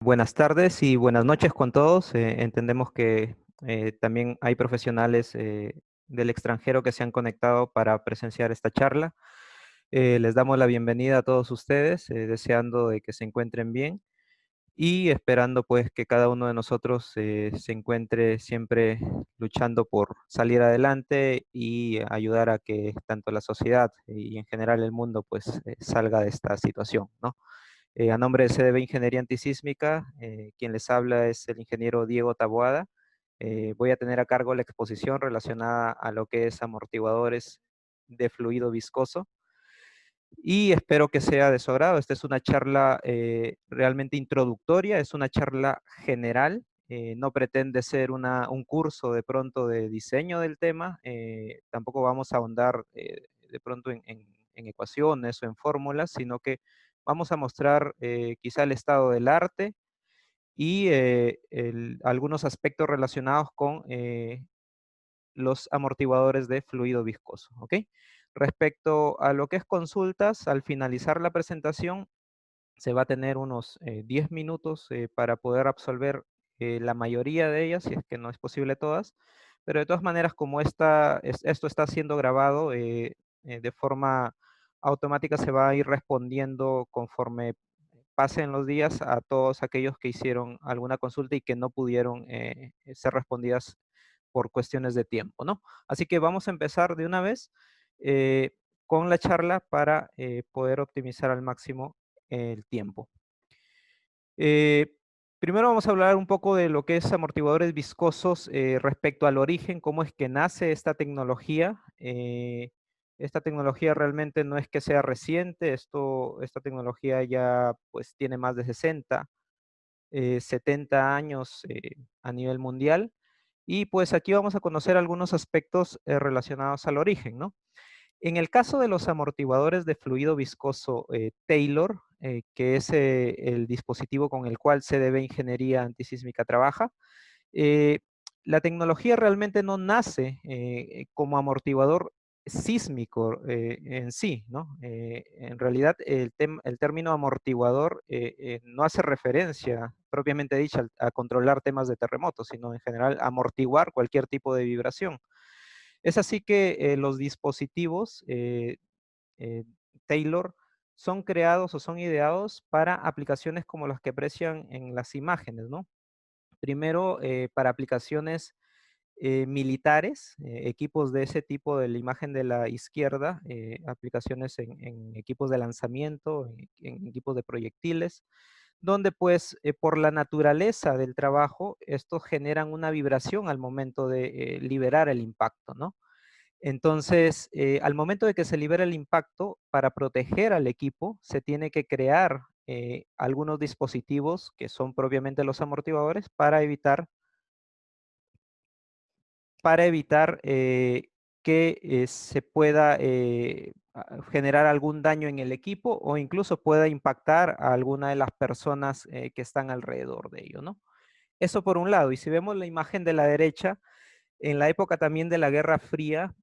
Buenas tardes y buenas noches con todos. Entendemos que también hay profesionales del extranjero que se han conectado para presenciar esta charla. Les damos la bienvenida a todos ustedes, deseando de que se encuentren bien y esperando pues que cada uno de nosotros se encuentre siempre luchando por salir adelante y ayudar a que tanto la sociedad y en general el mundo pues salga de esta situación, ¿no? A nombre de CDB Ingeniería Antisísmica, quien les habla es el ingeniero Diego Taboada. Voy a tener a cargo la exposición relacionada a lo que es amortiguadores de fluido viscoso y espero que sea de su agrado. Esta es una charla realmente introductoria, es una charla general, no pretende ser un curso de pronto de diseño del tema, tampoco vamos a ahondar de pronto en ecuaciones o en fórmulas, sino que vamos a mostrar quizá el estado del arte y algunos aspectos relacionados con los amortiguadores de fluido viscoso, ¿ok? Respecto a lo que es consultas, al finalizar la presentación, se va a tener unos 10 minutos para poder absolver la mayoría de ellas, si es que no es posible todas, pero de todas maneras, como esto está siendo grabado de forma automática, se va a ir respondiendo conforme pasen los días a todos aquellos que hicieron alguna consulta y que no pudieron ser respondidas por cuestiones de tiempo, ¿no? Así que vamos a empezar de una vez eh, con la charla para poder optimizar al máximo el tiempo. Eh, Primero vamos a hablar un poco de lo que es amortiguadores viscosos respecto al origen, cómo es que nace esta tecnología. Esta tecnología realmente no es que sea reciente, esta tecnología ya pues tiene más de 60, 70 años a nivel mundial. Y pues aquí vamos a conocer algunos aspectos relacionados al origen, ¿no? En el caso de los amortiguadores de fluido viscoso Taylor, que es el dispositivo con el cual CDB Ingeniería Antisísmica trabaja, eh, la tecnología realmente no nace como amortiguador sísmico en sí, ¿no? En realidad el término amortiguador no hace referencia propiamente dicha a controlar temas de terremotos, sino en general amortiguar cualquier tipo de vibración. Es así que los dispositivos eh, Taylor son creados o son ideados para aplicaciones como las que aprecian en las imágenes, ¿no? Primero, para aplicaciones militares, equipos de ese tipo de la imagen de la izquierda, aplicaciones en equipos de lanzamiento, en equipos de proyectiles, donde pues por la naturaleza del trabajo, estos generan una vibración al momento de liberar el impacto, ¿no? Entonces, al momento de que se libera el impacto, para proteger al equipo, se tiene que crear algunos dispositivos que son propiamente los amortiguadores para evitar que se pueda generar algún daño en el equipo o incluso pueda impactar a alguna de las personas que están alrededor de ello, ¿no? Eso por un lado. Y si vemos la imagen de la derecha, en la época también de la Guerra Fría,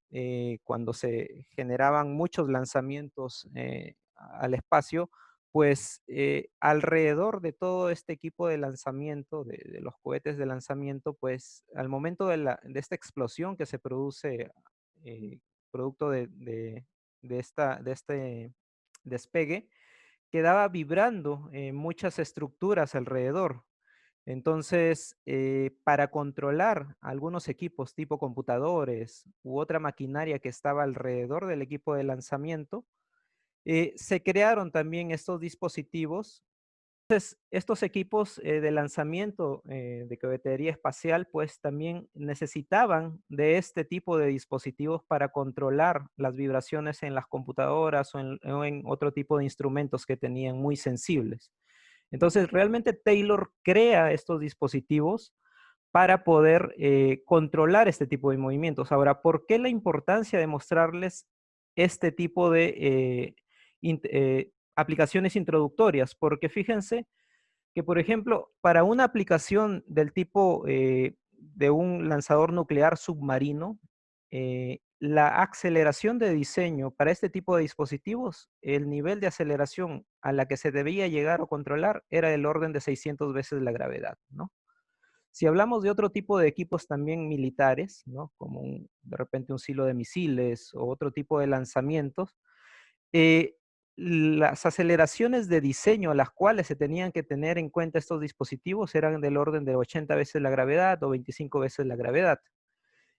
cuando se generaban muchos lanzamientos al espacio, pues alrededor de todo este equipo de lanzamiento, de los cohetes de lanzamiento, pues al momento de esta explosión que se produce producto de este despegue, quedaba vibrando muchas estructuras alrededor. Entonces, para controlar algunos equipos tipo computadores u otra maquinaria que estaba alrededor del equipo de lanzamiento, se crearon también estos dispositivos. Entonces, estos equipos de lanzamiento de cohetería espacial, pues también necesitaban de este tipo de dispositivos para controlar las vibraciones en las computadoras o en otro tipo de instrumentos que tenían muy sensibles. Entonces, realmente Taylor crea estos dispositivos para poder controlar este tipo de movimientos. Ahora, ¿por qué la importancia de mostrarles este tipo de aplicaciones introductorias? Porque fíjense que, por ejemplo, para una aplicación del tipo de un lanzador nuclear submarino, la aceleración de diseño para este tipo de dispositivos, el nivel de aceleración a la que se debía llegar o controlar era del orden de 600 veces la gravedad, ¿no? Si hablamos de otro tipo de equipos también militares, ¿no? Como de repente un silo de misiles o otro tipo de lanzamientos, eh, las aceleraciones de diseño a las cuales se tenían que tener en cuenta estos dispositivos eran del orden de 80 veces la gravedad o 25 veces la gravedad.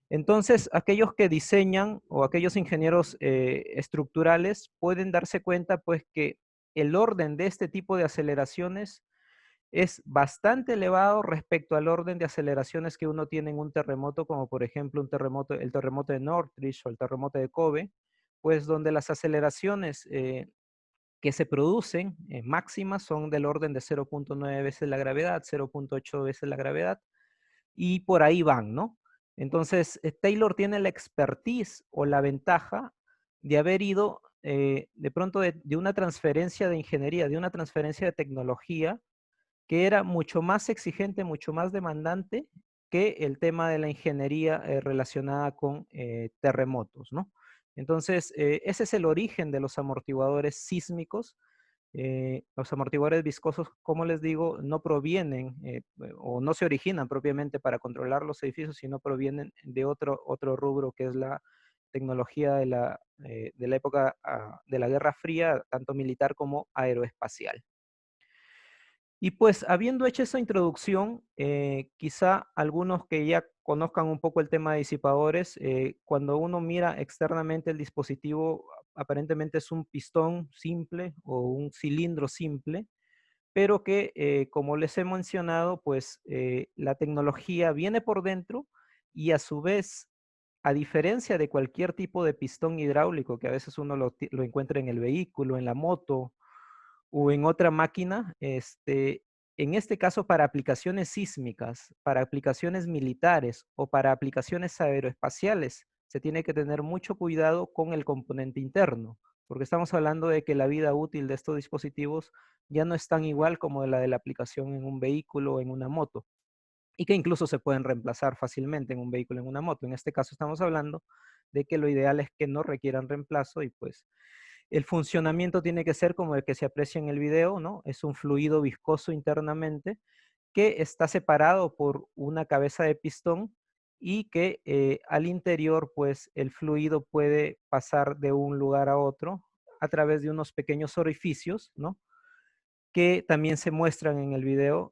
Entonces, aquellos que diseñan o aquellos ingenieros estructurales pueden darse cuenta pues que el orden de este tipo de aceleraciones es bastante elevado respecto al orden de aceleraciones que uno tiene en un terremoto, como por ejemplo el terremoto de Northridge o el terremoto de Kobe, pues donde las aceleraciones que se producen máximas son del orden de 0.9 veces la gravedad, 0.8 veces la gravedad, y por ahí van, ¿no? Entonces, Taylor tiene la expertise o la ventaja de haber ido de pronto de una transferencia de ingeniería, de una transferencia de tecnología que era mucho más exigente, mucho más demandante que el tema de la ingeniería relacionada con terremotos, ¿no? Entonces, ese es el origen de los amortiguadores sísmicos. Los amortiguadores viscosos, como les digo, no provienen o no se originan propiamente para controlar los edificios, sino provienen de otro rubro que es la tecnología de la época de la Guerra Fría, tanto militar como aeroespacial. Y pues habiendo hecho esa introducción, quizá algunos que ya conozcan un poco el tema de disipadores, cuando uno mira externamente el dispositivo, aparentemente es un pistón simple o un cilindro simple, pero que, como les he mencionado, pues la tecnología viene por dentro y a su vez, a diferencia de cualquier tipo de pistón hidráulico que a veces uno lo encuentra en el vehículo, en la moto, o en otra máquina, en este caso para aplicaciones sísmicas, para aplicaciones militares o para aplicaciones aeroespaciales, se tiene que tener mucho cuidado con el componente interno, porque estamos hablando de que la vida útil de estos dispositivos ya no es tan igual como la de la aplicación en un vehículo o en una moto, y que incluso se pueden reemplazar fácilmente en un vehículo o en una moto. En este caso estamos hablando de que lo ideal es que no requieran reemplazo y pues el funcionamiento tiene que ser como el que se aprecia en el video, ¿no? Es un fluido viscoso internamente que está separado por una cabeza de pistón y que al interior, pues el fluido puede pasar de un lugar a otro a través de unos pequeños orificios, ¿no? Que también se muestran en el video.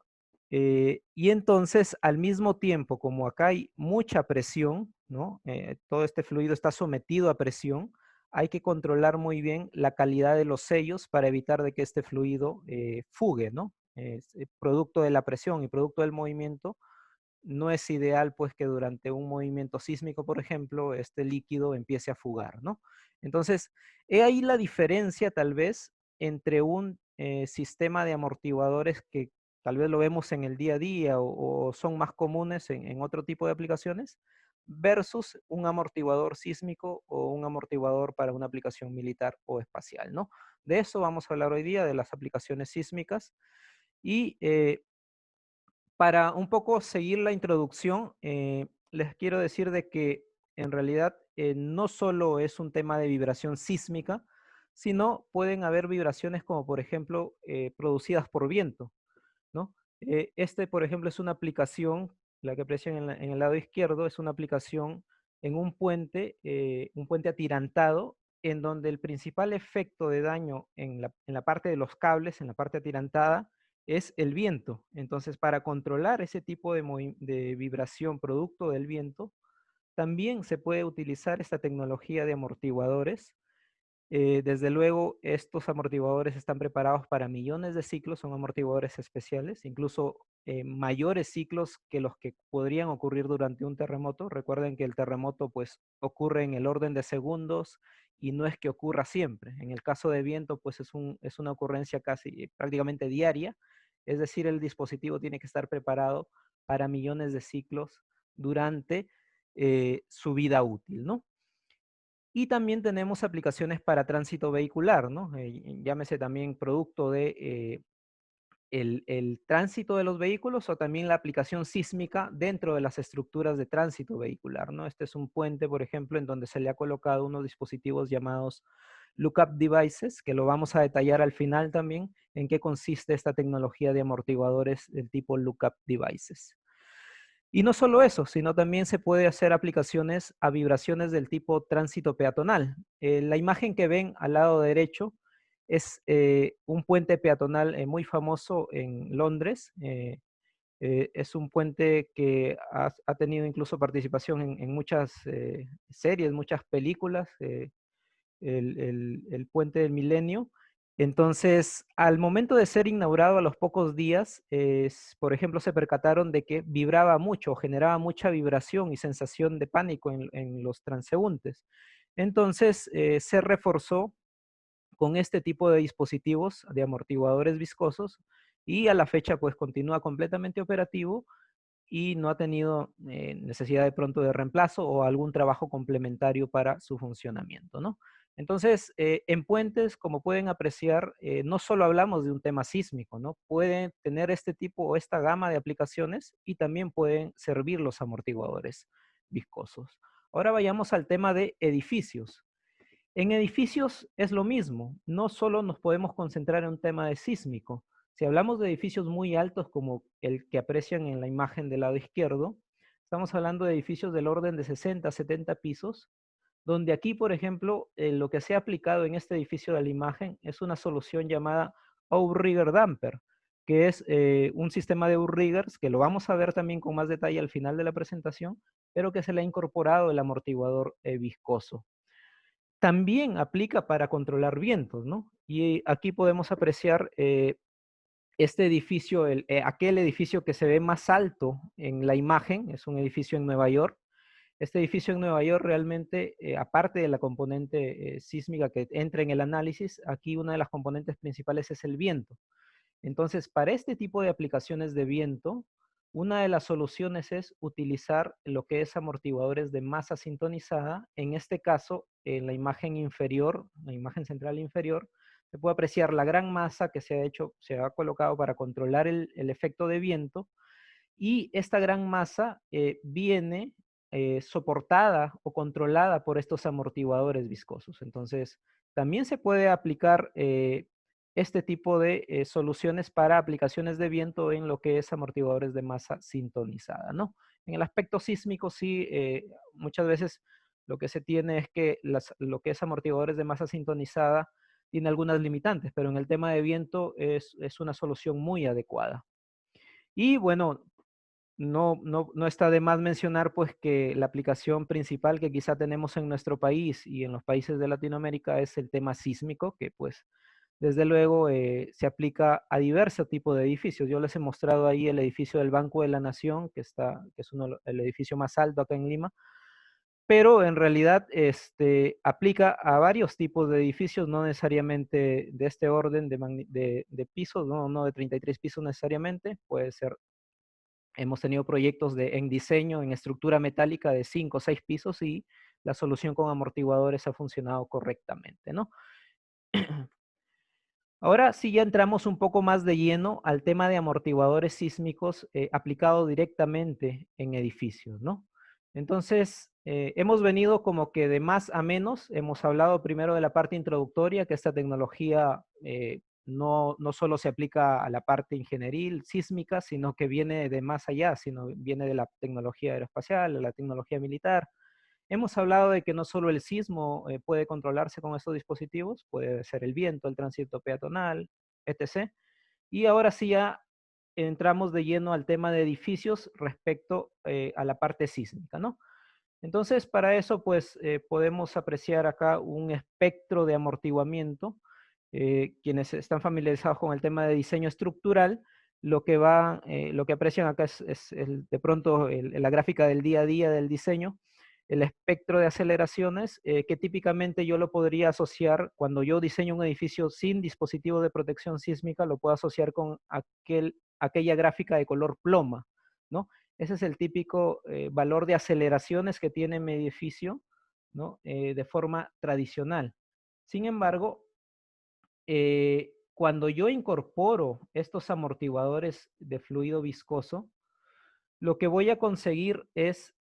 Y entonces, al mismo tiempo, como acá hay mucha presión, ¿no? Todo este fluido está sometido a presión, hay que controlar muy bien la calidad de los sellos para evitar de que este fluido fugue, ¿no? Producto de la presión y producto del movimiento, no es ideal pues que durante un movimiento sísmico, por ejemplo, este líquido empiece a fugar, ¿no? Entonces, he ahí la diferencia tal vez entre un sistema de amortiguadores que tal vez lo vemos en el día a día o son más comunes en otro tipo de aplicaciones versus un amortiguador sísmico o un amortiguador para una aplicación militar o espacial, ¿no? De eso vamos a hablar hoy día, de las aplicaciones sísmicas. Y para un poco seguir la introducción, les quiero decir de que en realidad no solo es un tema de vibración sísmica, sino pueden haber vibraciones como por ejemplo producidas por viento, ¿no? Por ejemplo, es una aplicación, la que aprecian en el lado izquierdo, es una aplicación en un puente atirantado, en donde el principal efecto de daño en la parte de los cables, en la parte atirantada, es el viento. Entonces, para controlar ese tipo de vibración producto del viento, también se puede utilizar esta tecnología de amortiguadores. Desde luego, estos amortiguadores están preparados para millones de ciclos, son amortiguadores especiales, incluso mayores ciclos que los que podrían ocurrir durante un terremoto. Recuerden que el terremoto pues ocurre en el orden de segundos y no es que ocurra siempre. En el caso de viento pues es una ocurrencia casi prácticamente diaria, es decir, el dispositivo tiene que estar preparado para millones de ciclos durante su vida útil, ¿no? Y también tenemos aplicaciones para tránsito vehicular, ¿no? Llámese también producto de el tránsito de los vehículos o también la aplicación sísmica dentro de las estructuras de tránsito vehicular, ¿no? Este es un puente, por ejemplo, en donde se le ha colocado unos dispositivos llamados lookup devices, que lo vamos a detallar al final también, en qué consiste esta tecnología de amortiguadores del tipo lookup devices. Y no solo eso, sino también se puede hacer aplicaciones a vibraciones del tipo tránsito peatonal. La imagen que ven al lado derecho es un puente peatonal muy famoso en Londres. Es un puente que ha tenido incluso participación en muchas series, muchas películas. El puente del milenio. Entonces, al momento de ser inaugurado a los pocos días, por ejemplo, se percataron de que vibraba mucho, generaba mucha vibración y sensación de pánico en los transeúntes. Entonces, se reforzó con este tipo de dispositivos de amortiguadores viscosos y a la fecha pues continúa completamente operativo y no ha tenido necesidad de pronto de reemplazo o algún trabajo complementario para su funcionamiento, ¿no? Entonces, en puentes, como pueden apreciar, no solo hablamos de un tema sísmico, ¿no? Pueden tener este tipo o esta gama de aplicaciones y también pueden servir los amortiguadores viscosos. Ahora vayamos al tema de edificios. En edificios es lo mismo, no solo nos podemos concentrar en un tema de sísmico. Si hablamos de edificios muy altos como el que aprecian en la imagen del lado izquierdo, estamos hablando de edificios del orden de 60, 70 pisos, donde aquí, por ejemplo, lo que se ha aplicado en este edificio de la imagen es una solución llamada Outrigger Damper, que es un sistema de outriggers, que lo vamos a ver también con más detalle al final de la presentación, pero que se le ha incorporado el amortiguador viscoso. También aplica para controlar vientos, ¿no? Y aquí podemos apreciar este edificio, aquel edificio que se ve más alto en la imagen, es un edificio en Nueva York. Este edificio en Nueva York realmente, aparte de la componente sísmica que entra en el análisis, aquí una de las componentes principales es el viento. Entonces, para este tipo de aplicaciones de viento, una de las soluciones es utilizar lo que es amortiguadores de masa sintonizada. En este caso, en la imagen inferior, la imagen central inferior, se puede apreciar la gran masa que se ha hecho, se ha colocado para controlar el efecto de viento. Y esta gran masa viene soportada o controlada por estos amortiguadores viscosos. Entonces, también se puede aplicar este tipo de soluciones para aplicaciones de viento en lo que es amortiguadores de masa sintonizada, ¿no? En el aspecto sísmico, sí, muchas veces lo que se tiene es que lo que es amortiguadores de masa sintonizada tiene algunas limitantes, pero en el tema de viento es una solución muy adecuada. Y bueno, no está de más mencionar pues que la aplicación principal que quizá tenemos en nuestro país y en los países de Latinoamérica es el tema sísmico, que pues desde luego se aplica a diversos tipos de edificios. Yo les he mostrado ahí el edificio del Banco de la Nación, que es el edificio más alto acá en Lima, pero en realidad aplica a varios tipos de edificios, no necesariamente de este orden de pisos, no de 33 pisos necesariamente, puede ser. Hemos tenido proyectos en diseño, en estructura metálica de 5 o 6 pisos y la solución con amortiguadores ha funcionado correctamente, ¿no? Ahora sí ya entramos un poco más de lleno al tema de amortiguadores sísmicos aplicado directamente en edificios, ¿no? Entonces, hemos venido como que de más a menos. Hemos hablado primero de la parte introductoria, que esta tecnología no solo se aplica a la parte ingenieril, sísmica, sino que viene de más allá, sino viene de la tecnología aeroespacial, de la tecnología militar. Hemos hablado de que no solo el sismo puede controlarse con estos dispositivos, puede ser el viento, el tránsito peatonal, etc. Y ahora sí ya entramos de lleno al tema de edificios respecto a la parte sísmica, ¿no? Entonces, para eso, pues, podemos apreciar acá un espectro de amortiguamiento. Quienes están familiarizados con el tema de diseño estructural, lo que aprecian acá es de pronto la gráfica del día a día del diseño, el espectro de aceleraciones, que típicamente yo lo podría asociar, cuando yo diseño un edificio sin dispositivo de protección sísmica, lo puedo asociar con aquella gráfica de color ploma, ¿no? Ese es el típico valor de aceleraciones que tiene mi edificio, ¿no? De forma tradicional. Sin embargo, cuando yo incorporo estos amortiguadores de fluido viscoso, lo que voy a conseguir es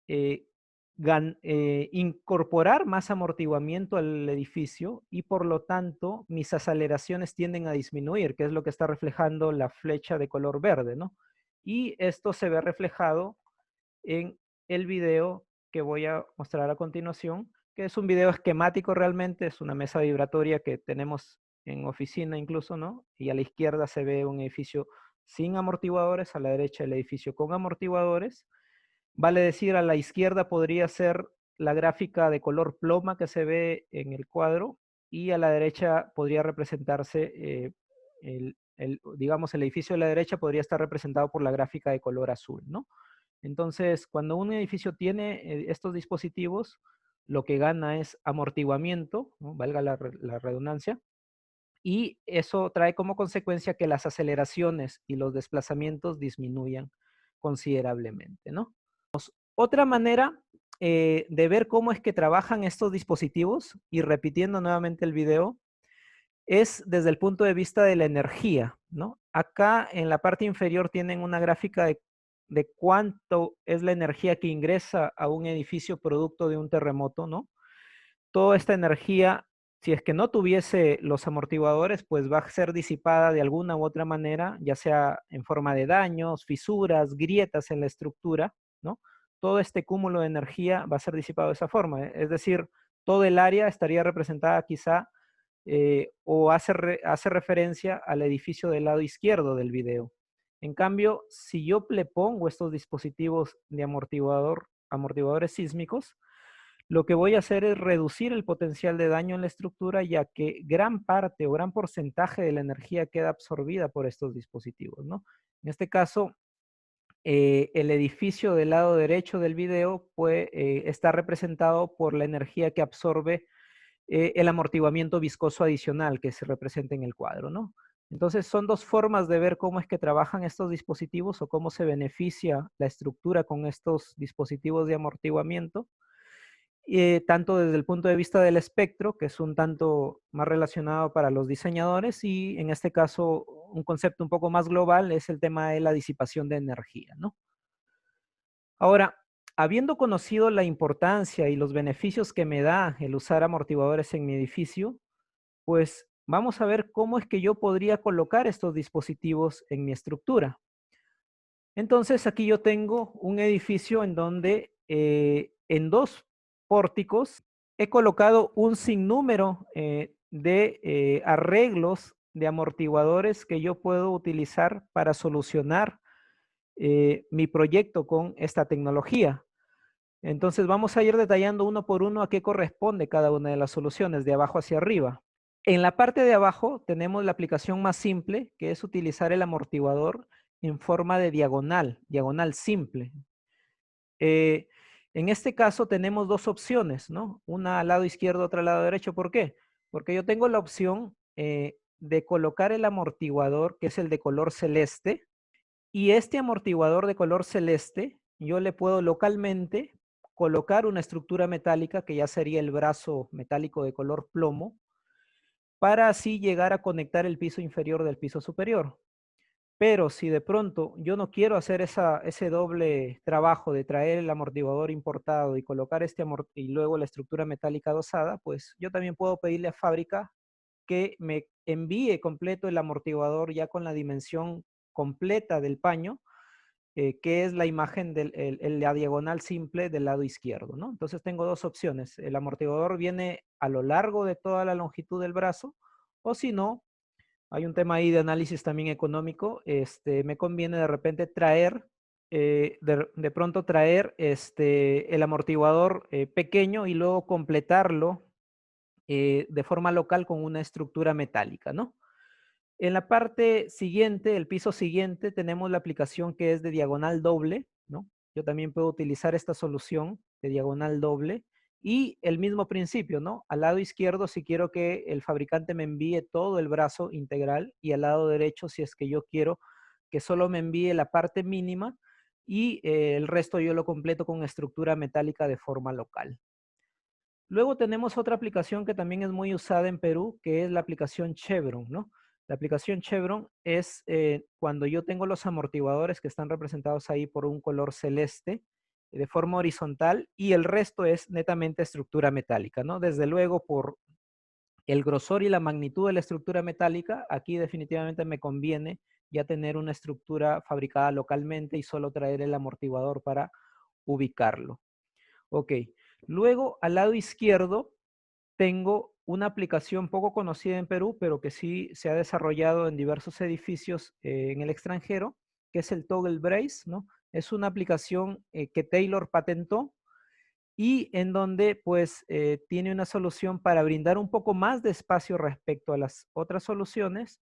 incorporar más amortiguamiento al edificio y por lo tanto mis aceleraciones tienden a disminuir, que es lo que está reflejando la flecha de color verde, ¿no? Y esto se ve reflejado en el video que voy a mostrar a continuación, que es un video esquemático realmente, es una mesa vibratoria que tenemos en oficina incluso, ¿no? Y a la izquierda se ve un edificio sin amortiguadores, a la derecha el edificio con amortiguadores. Vale decir, a la izquierda podría ser la gráfica de color ploma que se ve en el cuadro y a la derecha podría representarse, digamos, el edificio de la derecha podría estar representado por la gráfica de color azul, ¿no? Entonces, cuando un edificio tiene estos dispositivos, lo que gana es amortiguamiento, ¿no? Valga la redundancia, y eso trae como consecuencia que las aceleraciones y los desplazamientos disminuyan considerablemente, ¿no? Otra manera de ver cómo es que trabajan estos dispositivos, y repitiendo nuevamente el video, es desde el punto de vista de la energía, ¿no? Acá en la parte inferior tienen una gráfica de cuánto es la energía que ingresa a un edificio producto de un terremoto, ¿no? Toda esta energía, si es que no tuviese los amortiguadores, pues va a ser disipada de alguna u otra manera, ya sea en forma de daños, fisuras, grietas en la estructura, ¿no? Todo este cúmulo de energía va a ser disipado de esa forma, es decir, todo el área estaría representada quizá o hace referencia al edificio del lado izquierdo del video. En cambio, si yo le pongo estos dispositivos de amortiguadores sísmicos, lo que voy a hacer es reducir el potencial de daño en la estructura, ya que gran parte o gran porcentaje de la energía queda absorbida por estos dispositivos, ¿no? En este caso, el edificio del lado derecho del video está representado por la energía que absorbe el amortiguamiento viscoso adicional que se representa en el cuadro, ¿no? Entonces son dos formas de ver cómo es que trabajan estos dispositivos o cómo se beneficia la estructura con estos dispositivos de amortiguamiento, tanto desde el punto de vista del espectro, que es un tanto más relacionado para los diseñadores, y en este caso un concepto un poco más global es el tema de la disipación de energía, ¿no? Ahora, habiendo conocido la importancia y los beneficios que me da el usar amortiguadores en mi edificio, pues vamos a ver cómo es que yo podría colocar estos dispositivos en mi estructura. Entonces, aquí yo tengo un edificio en donde en dos pórticos he colocado un sinnúmero de arreglos de amortiguadores que yo puedo utilizar para solucionar mi proyecto con esta tecnología. Entonces, vamos a ir detallando uno por uno a qué corresponde cada una de las soluciones, de abajo hacia arriba. En la parte de abajo tenemos la aplicación más simple, que es utilizar el amortiguador en forma de diagonal, diagonal simple. Eh, en este caso tenemos dos opciones, ¿no? Una al lado izquierdo, otra al lado derecho. ¿Por qué? Porque yo tengo la opción de colocar el amortiguador, que es el de color celeste, y este amortiguador de color celeste, yo le puedo localmente colocar una estructura metálica, que ya sería el brazo metálico de color plomo, para así llegar a conectar el piso inferior del piso superior. Pero si de pronto yo no quiero hacer ese doble trabajo de traer el amortiguador importado y colocar y luego la estructura metálica adosada, pues yo también puedo pedirle a fábrica que me envíe completo el amortiguador ya con la dimensión completa del paño, que es la imagen la diagonal simple del lado izquierdo, ¿no? Entonces tengo dos opciones. El amortiguador viene a lo largo de toda la longitud del brazo, o si no, hay un tema ahí de análisis también económico. Me conviene de repente traer, de pronto traer el amortiguador pequeño y luego completarlo de forma local con una estructura metálica, ¿no? En la parte siguiente, el piso siguiente, tenemos la aplicación que es de diagonal doble, ¿no? Yo también puedo utilizar esta solución de diagonal doble y el mismo principio, ¿no? Al lado izquierdo, si quiero que el fabricante me envíe todo el brazo integral, y al lado derecho, si es que yo quiero que solo me envíe la parte mínima y el resto yo lo completo con estructura metálica de forma local. Luego tenemos otra aplicación que también es muy usada en Perú, que es la aplicación Chevron, ¿no? La aplicación Chevron es cuando yo tengo los amortiguadores que están representados ahí por un color celeste de forma horizontal y el resto es netamente estructura metálica, ¿no? Desde luego, por el grosor y la magnitud de la estructura metálica, aquí definitivamente me conviene ya tener una estructura fabricada localmente y solo traer el amortiguador para ubicarlo. Ok, luego al lado izquierdo tengo una aplicación poco conocida en Perú, pero que sí se ha desarrollado en diversos edificios en el extranjero, que es el Toggle Brace, ¿no? Es una aplicación que Taylor patentó y en donde pues tiene una solución para brindar un poco más de espacio respecto a las otras soluciones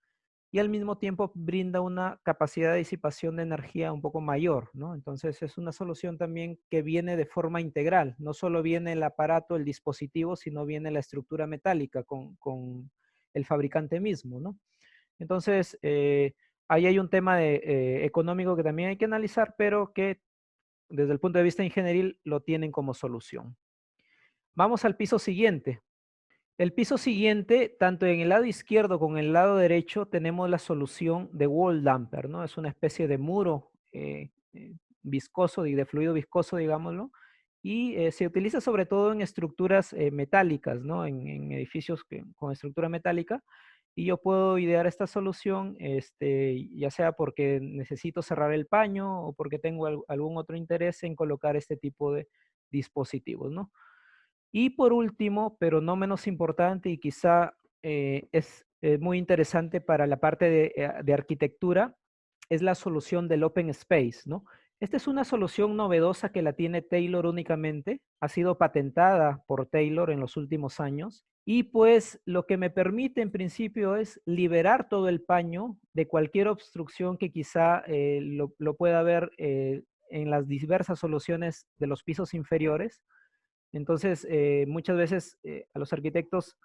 y al mismo tiempo brinda una capacidad de disipación de energía un poco mayor, ¿no? Entonces es una solución también que viene de forma integral, no solo viene el aparato, el dispositivo, sino viene la estructura metálica con el fabricante mismo, ¿no? Entonces, ahí hay un tema económico que también hay que analizar, pero que desde el punto de vista ingenieril lo tienen como solución. Vamos al piso siguiente. El piso siguiente, tanto en el lado izquierdo como en el lado derecho, tenemos la solución de wall damper, ¿no? Es una especie de muro viscoso y de fluido viscoso, digámoslo, y se utiliza sobre todo en estructuras metálicas, ¿no? En edificios con estructura metálica, y yo puedo idear esta solución, ya sea porque necesito cerrar el paño o porque tengo algún otro interés en colocar este tipo de dispositivos, ¿no? Y por último, pero no menos importante y quizá es muy interesante para la parte de arquitectura, es la solución del Open Space, ¿no? Esta es una solución novedosa que la tiene Taylor únicamente, ha sido patentada por Taylor en los últimos años y pues lo que me permite en principio es liberar todo el paño de cualquier obstrucción que quizá lo pueda haber en las diversas soluciones de los pisos inferiores. Entonces, muchas veces a los arquitectos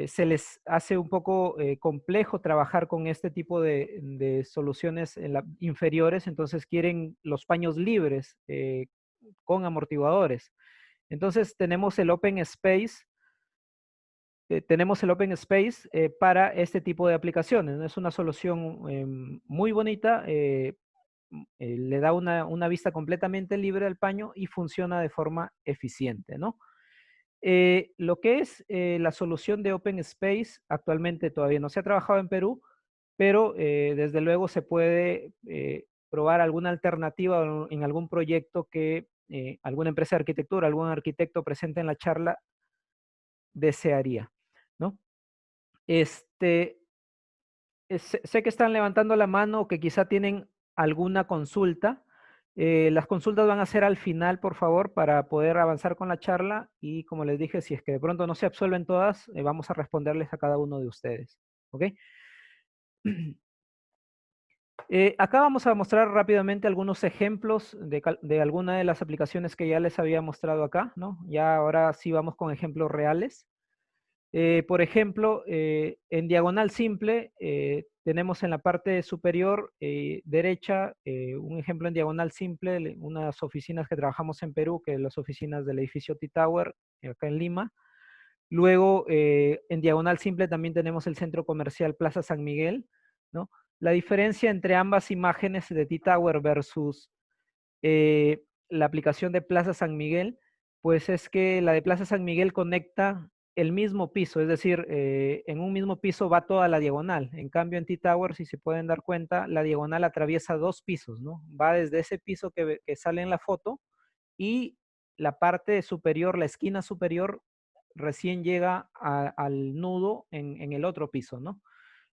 se les hace un poco complejo trabajar con este tipo de soluciones inferiores, entonces quieren los paños libres con amortiguadores. Entonces, tenemos el Open Space para este tipo de aplicaciones, ¿no? Es una solución muy bonita, le da una vista completamente libre al paño y funciona de forma eficiente, ¿no? Lo que es la solución de Open Space actualmente todavía no se ha trabajado en Perú, pero desde luego se puede probar alguna alternativa en algún proyecto que alguna empresa de arquitectura, algún arquitecto presente en la charla desearía, ¿no? Este, sé que están levantando la mano, que quizá tienen alguna consulta. Las consultas van a ser al final, por favor, para poder avanzar con la charla. Y como les dije, si es que de pronto no se absuelven todas, vamos a responderles a cada uno de ustedes. ¿Ok? Acá vamos a mostrar rápidamente algunos ejemplos de alguna de las aplicaciones que ya les había mostrado acá, ¿no? Ya ahora sí vamos con ejemplos reales. Por ejemplo, en diagonal simple, tenemos en la parte superior derecha un ejemplo en diagonal simple, unas oficinas que trabajamos en Perú, que es las oficinas del edificio T-Tower, acá en Lima. Luego, en diagonal simple también tenemos el centro comercial Plaza San Miguel, ¿no? La diferencia entre ambas imágenes de T-Tower versus la aplicación de Plaza San Miguel, pues es que la de Plaza San Miguel conecta el mismo piso, es decir, en un mismo piso va toda la diagonal. En cambio, en T-Tower, si se pueden dar cuenta, la diagonal atraviesa dos pisos, ¿no? Va desde ese piso que sale en la foto y la parte superior, la esquina superior, recién llega al nudo en el otro piso, ¿no?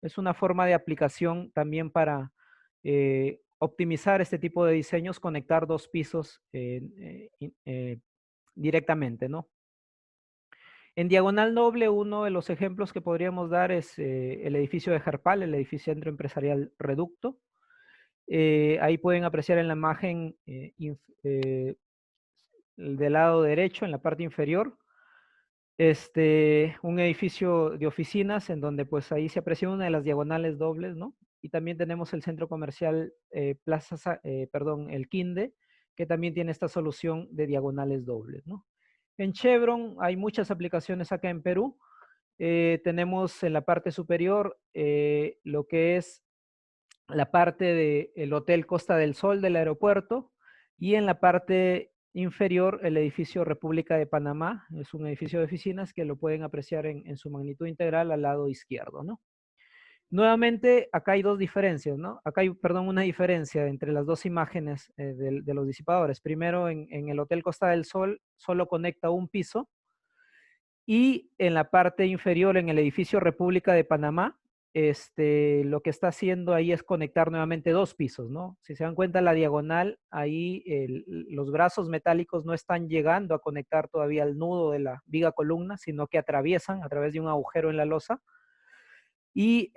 Es una forma de aplicación también para optimizar este tipo de diseños, conectar dos pisos directamente, ¿no? En diagonal doble, uno de los ejemplos que podríamos dar es el edificio de Jarpal, el edificio Centro Empresarial Reducto. Ahí pueden apreciar en la imagen del lado derecho, en la parte inferior, un edificio de oficinas en donde pues ahí se aprecia una de las diagonales dobles, ¿no? Y también tenemos el centro comercial perdón, el Quinde, que también tiene esta solución de diagonales dobles, ¿no? En Chevron hay muchas aplicaciones acá en Perú. Tenemos en la parte superior lo que es la parte del Hotel Costa del Sol del aeropuerto y en la parte inferior el edificio República de Panamá. Es un edificio de oficinas que lo pueden apreciar en su magnitud integral al lado izquierdo, ¿no? Nuevamente, acá hay dos diferencias, ¿no? Acá hay, perdón, una diferencia entre las dos imágenes de los disipadores. Primero, en el Hotel Costa del Sol solo conecta un piso y en la parte inferior, en el edificio República de Panamá, lo que está haciendo ahí es conectar nuevamente dos pisos, ¿no? Si se dan cuenta, la diagonal, ahí los brazos metálicos no están llegando a conectar todavía el nudo de la viga columna, sino que atraviesan a través de un agujero en la losa. Y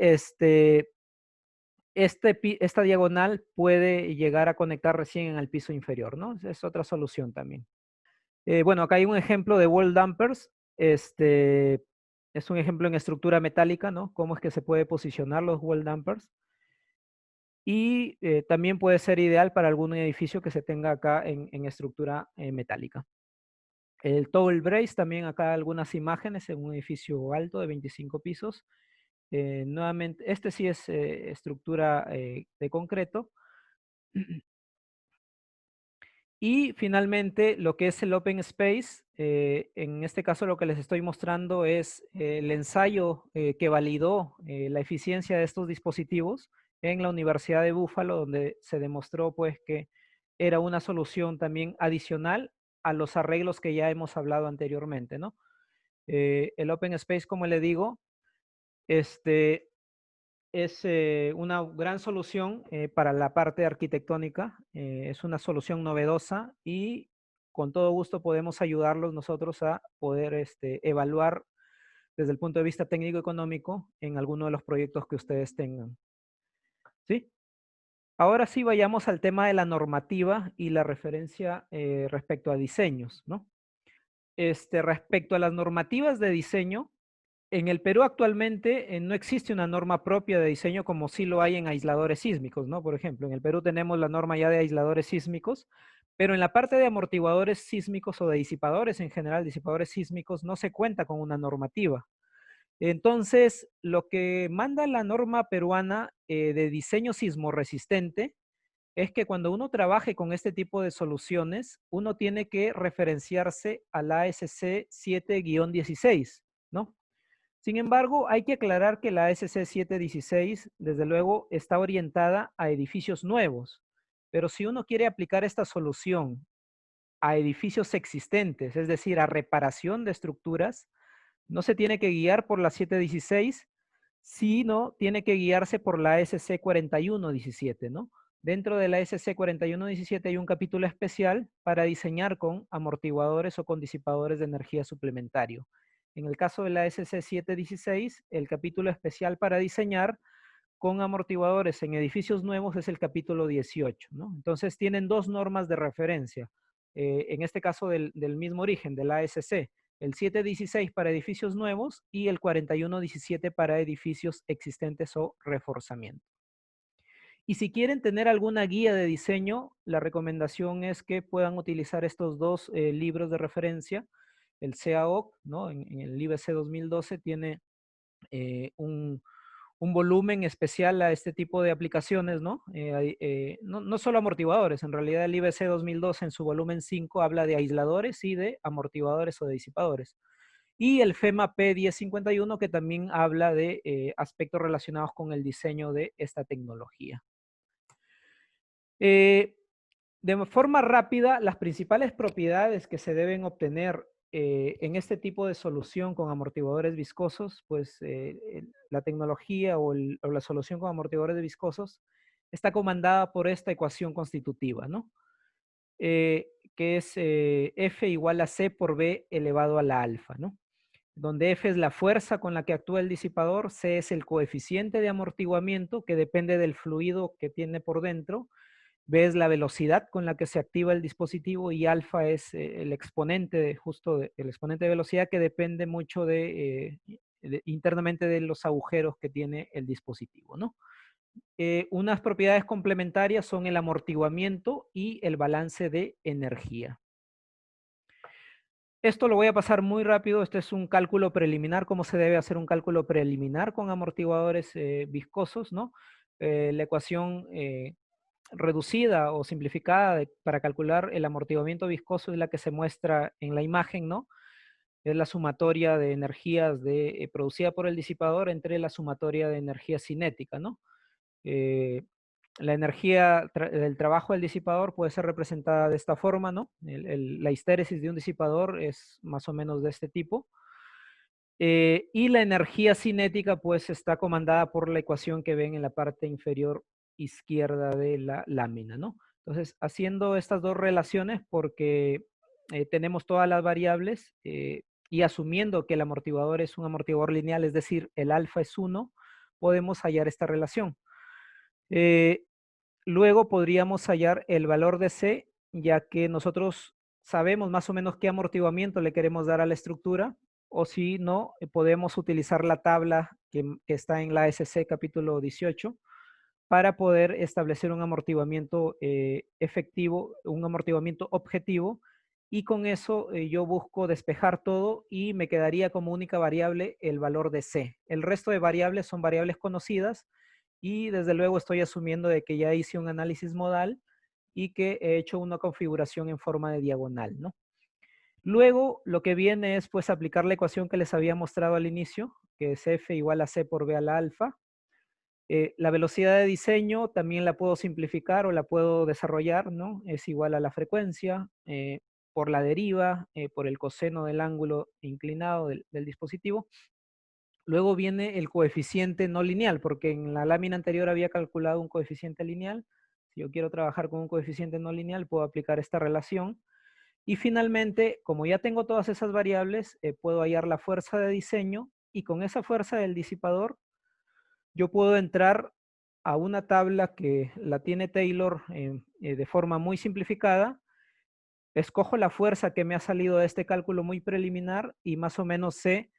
esta diagonal puede llegar a conectar recién en el piso inferior, ¿no? Es otra solución también. Bueno, acá hay un ejemplo de wall dampers. Es un ejemplo en estructura metálica, ¿no? Cómo es que se puede posicionar los wall dampers. Y también puede ser ideal para algún edificio que se tenga acá en estructura metálica. El towel brace, también acá algunas imágenes en un edificio alto de 25 pisos. Nuevamente, este sí es estructura de concreto. Y finalmente, lo que es el Open Space, en este caso lo que les estoy mostrando es el ensayo que validó la eficiencia de estos dispositivos en la Universidad de Búfalo, donde se demostró pues que era una solución también adicional a los arreglos que ya hemos hablado anteriormente, ¿no? El Open Space, como le digo, este, es una gran solución para la parte arquitectónica, es una solución novedosa y con todo gusto podemos ayudarlos nosotros a poder evaluar desde el punto de vista técnico-económico en alguno de los proyectos que ustedes tengan. ¿Sí? Ahora sí vayamos al tema de la normativa y la referencia respecto a diseños, ¿no? Respecto a las normativas de diseño, en el Perú actualmente no existe una norma propia de diseño como sí lo hay en aisladores sísmicos, ¿no? Por ejemplo, en el Perú tenemos la norma ya de aisladores sísmicos, pero en la parte de amortiguadores sísmicos o de disipadores en general, disipadores sísmicos, no se cuenta con una normativa. Entonces, lo que manda la norma peruana de diseño sismo resistente es que cuando uno trabaje con este tipo de soluciones, uno tiene que referenciarse a la ASC 7-16, ¿no? Sin embargo, hay que aclarar que la SC 716, desde luego, está orientada a edificios nuevos, pero si uno quiere aplicar esta solución a edificios existentes, es decir, a reparación de estructuras, no se tiene que guiar por la 716, sino tiene que guiarse por la SC 4117, ¿no? Dentro de la SC 4117 hay un capítulo especial para diseñar con amortiguadores o con disipadores de energía suplementario. En el caso de la SC 716, el capítulo especial para diseñar con amortiguadores en edificios nuevos es el capítulo 18, ¿no? Entonces tienen dos normas de referencia, en este caso del mismo origen, de la ASC, el 716 para edificios nuevos y el 4117 para edificios existentes o reforzamiento. Y si quieren tener alguna guía de diseño, la recomendación es que puedan utilizar estos dos libros de referencia, el CAOC, ¿no? En el IBC 2012 tiene un volumen especial a este tipo de aplicaciones, ¿no? No solo amortiguadores, en realidad el IBC 2012 en su volumen 5 habla de aisladores y de amortiguadores o de disipadores. Y el FEMA P1051 que también habla de aspectos relacionados con el diseño de esta tecnología. De forma rápida, las principales propiedades que se deben obtener en este tipo de solución con amortiguadores viscosos, pues la tecnología o la solución con amortiguadores viscosos está comandada por esta ecuación constitutiva, ¿no? Que es F igual a C por B elevado a la alfa, ¿no? Donde F es la fuerza con la que actúa el disipador, C es el coeficiente de amortiguamiento que depende del fluido que tiene por dentro, B es la velocidad con la que se activa el dispositivo y alfa es el exponente, el exponente de velocidad que depende mucho internamente de los agujeros que tiene el dispositivo, ¿no? Unas propiedades complementarias son el amortiguamiento y el balance de energía. Esto lo voy a pasar muy rápido. Este es un cálculo preliminar, cómo se debe hacer un cálculo preliminar con amortiguadores viscosos, ¿no? La ecuación reducida o simplificada para calcular el amortiguamiento viscoso es la que se muestra en la imagen, ¿no? Es la sumatoria de energías producida por el disipador entre la sumatoria de energía cinética, ¿no? Eh, la energía del trabajo del disipador puede ser representada de esta forma, ¿no? La histéresis de un disipador es más o menos de este tipo. Y la energía cinética pues está comandada por la ecuación que ven en la parte inferior izquierda de la lámina, ¿no? Entonces, haciendo estas dos relaciones, porque tenemos todas las variables y asumiendo que el amortiguador es un amortiguador lineal, es decir, el alfa es 1, podemos hallar esta relación. Luego podríamos hallar el valor de C, ya que nosotros sabemos más o menos qué amortiguamiento le queremos dar a la estructura, o si no, podemos utilizar la tabla que está en la SC capítulo 18 para poder establecer un amortiguamiento efectivo, un amortiguamiento objetivo, y con eso yo busco despejar todo y me quedaría como única variable el valor de C. El resto de variables son variables conocidas y desde luego estoy asumiendo de que ya hice un análisis modal y que he hecho una configuración en forma de diagonal, ¿no? Luego lo que viene es pues aplicar la ecuación que les había mostrado al inicio, que es F igual a C por B a la alfa. La velocidad de diseño también la puedo simplificar o la puedo desarrollar, ¿no? Es igual a la frecuencia por la deriva, por el coseno del ángulo inclinado del dispositivo. Luego viene el coeficiente no lineal, porque en la lámina anterior había calculado un coeficiente lineal. Si yo quiero trabajar con un coeficiente no lineal, puedo aplicar esta relación. Y finalmente, como ya tengo todas esas variables, puedo hallar la fuerza de diseño y con esa fuerza del disipador, yo puedo entrar a una tabla que la tiene Taylor de forma muy simplificada. Escojo la fuerza que me ha salido de este cálculo muy preliminar y más o menos sé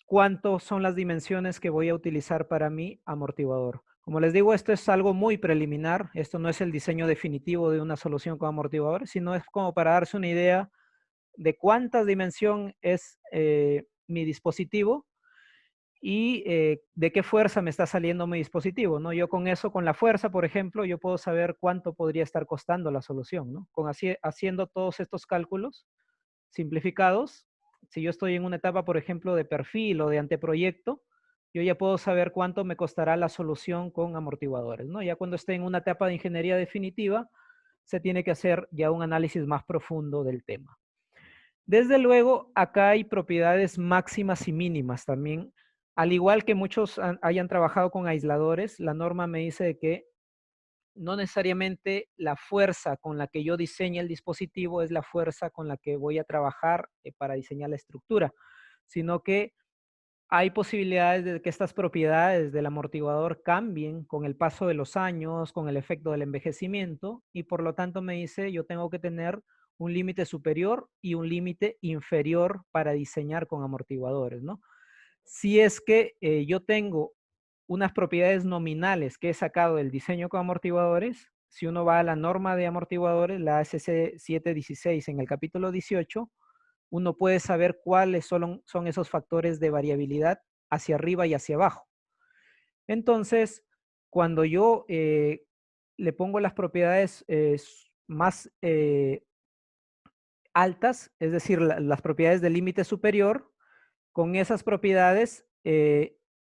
cuántos son las dimensiones que voy a utilizar para mi amortiguador. Como les digo, esto es algo muy preliminar. Esto no es el diseño definitivo de una solución con amortiguador, sino es como para darse una idea de cuánta dimensión es mi dispositivo y de qué fuerza me está saliendo mi dispositivo, ¿no? Yo con eso, con la fuerza, por ejemplo, yo puedo saber cuánto podría estar costando la solución, ¿no? Haciendo todos estos cálculos simplificados, si yo estoy en una etapa, por ejemplo, de perfil o de anteproyecto, yo ya puedo saber cuánto me costará la solución con amortiguadores, ¿no? Ya cuando esté en una etapa de ingeniería definitiva, se tiene que hacer ya un análisis más profundo del tema. Desde luego, acá hay propiedades máximas y mínimas también. Al igual que muchos hayan trabajado con aisladores, la norma me dice que no necesariamente la fuerza con la que yo diseñe el dispositivo es la fuerza con la que voy a trabajar para diseñar la estructura, sino que hay posibilidades de que estas propiedades del amortiguador cambien con el paso de los años, con el efecto del envejecimiento, y por lo tanto me dice yo tengo que tener un límite superior y un límite inferior para diseñar con amortiguadores, ¿no? Si es que yo tengo unas propiedades nominales que he sacado del diseño con amortiguadores, si uno va a la norma de amortiguadores, la ASC 716 en el capítulo 18, uno puede saber cuáles son esos factores de variabilidad hacia arriba y hacia abajo. Entonces, cuando yo le pongo las propiedades más altas, es decir, las propiedades del límite superior, con esas propiedades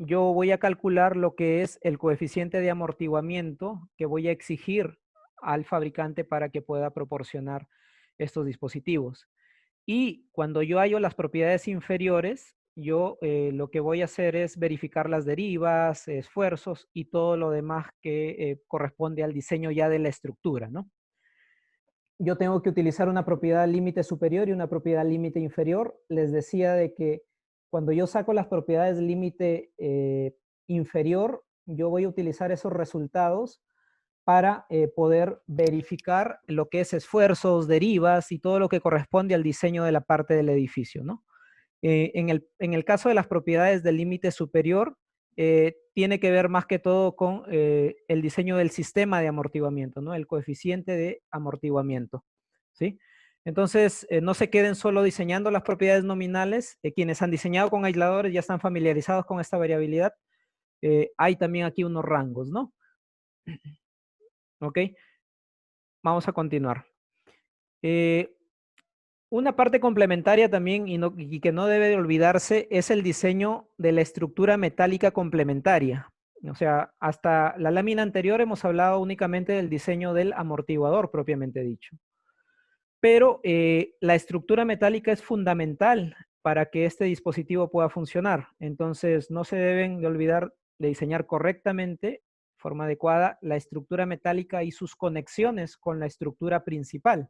yo voy a calcular lo que es el coeficiente de amortiguamiento que voy a exigir al fabricante para que pueda proporcionar estos dispositivos. Y cuando yo hallo las propiedades inferiores, yo lo que voy a hacer es verificar las derivas, esfuerzos y todo lo demás que corresponde al diseño ya de la estructura, ¿no? Yo tengo que utilizar una propiedad límite superior y una propiedad límite inferior. Les decía de que cuando yo saco las propiedades límite inferior, yo voy a utilizar esos resultados para poder verificar lo que es esfuerzos, derivas y todo lo que corresponde al diseño de la parte del edificio, ¿no? En el caso de las propiedades del límite superior, tiene que ver más que todo con el diseño del sistema de amortiguamiento, ¿no? El coeficiente de amortiguamiento, ¿sí? Entonces, no se queden solo diseñando las propiedades nominales. Quienes han diseñado con aisladores ya están familiarizados con esta variabilidad. Hay también aquí unos rangos, ¿no? Ok, vamos a continuar. Eh, una parte complementaria también y que no debe de olvidarse es el diseño de la estructura metálica complementaria. O sea, hasta la lámina anterior hemos hablado únicamente del diseño del amortiguador propiamente dicho. Pero la estructura metálica es fundamental para que este dispositivo pueda funcionar. Entonces, no se deben de olvidar de diseñar correctamente, de forma adecuada, la estructura metálica y sus conexiones con la estructura principal.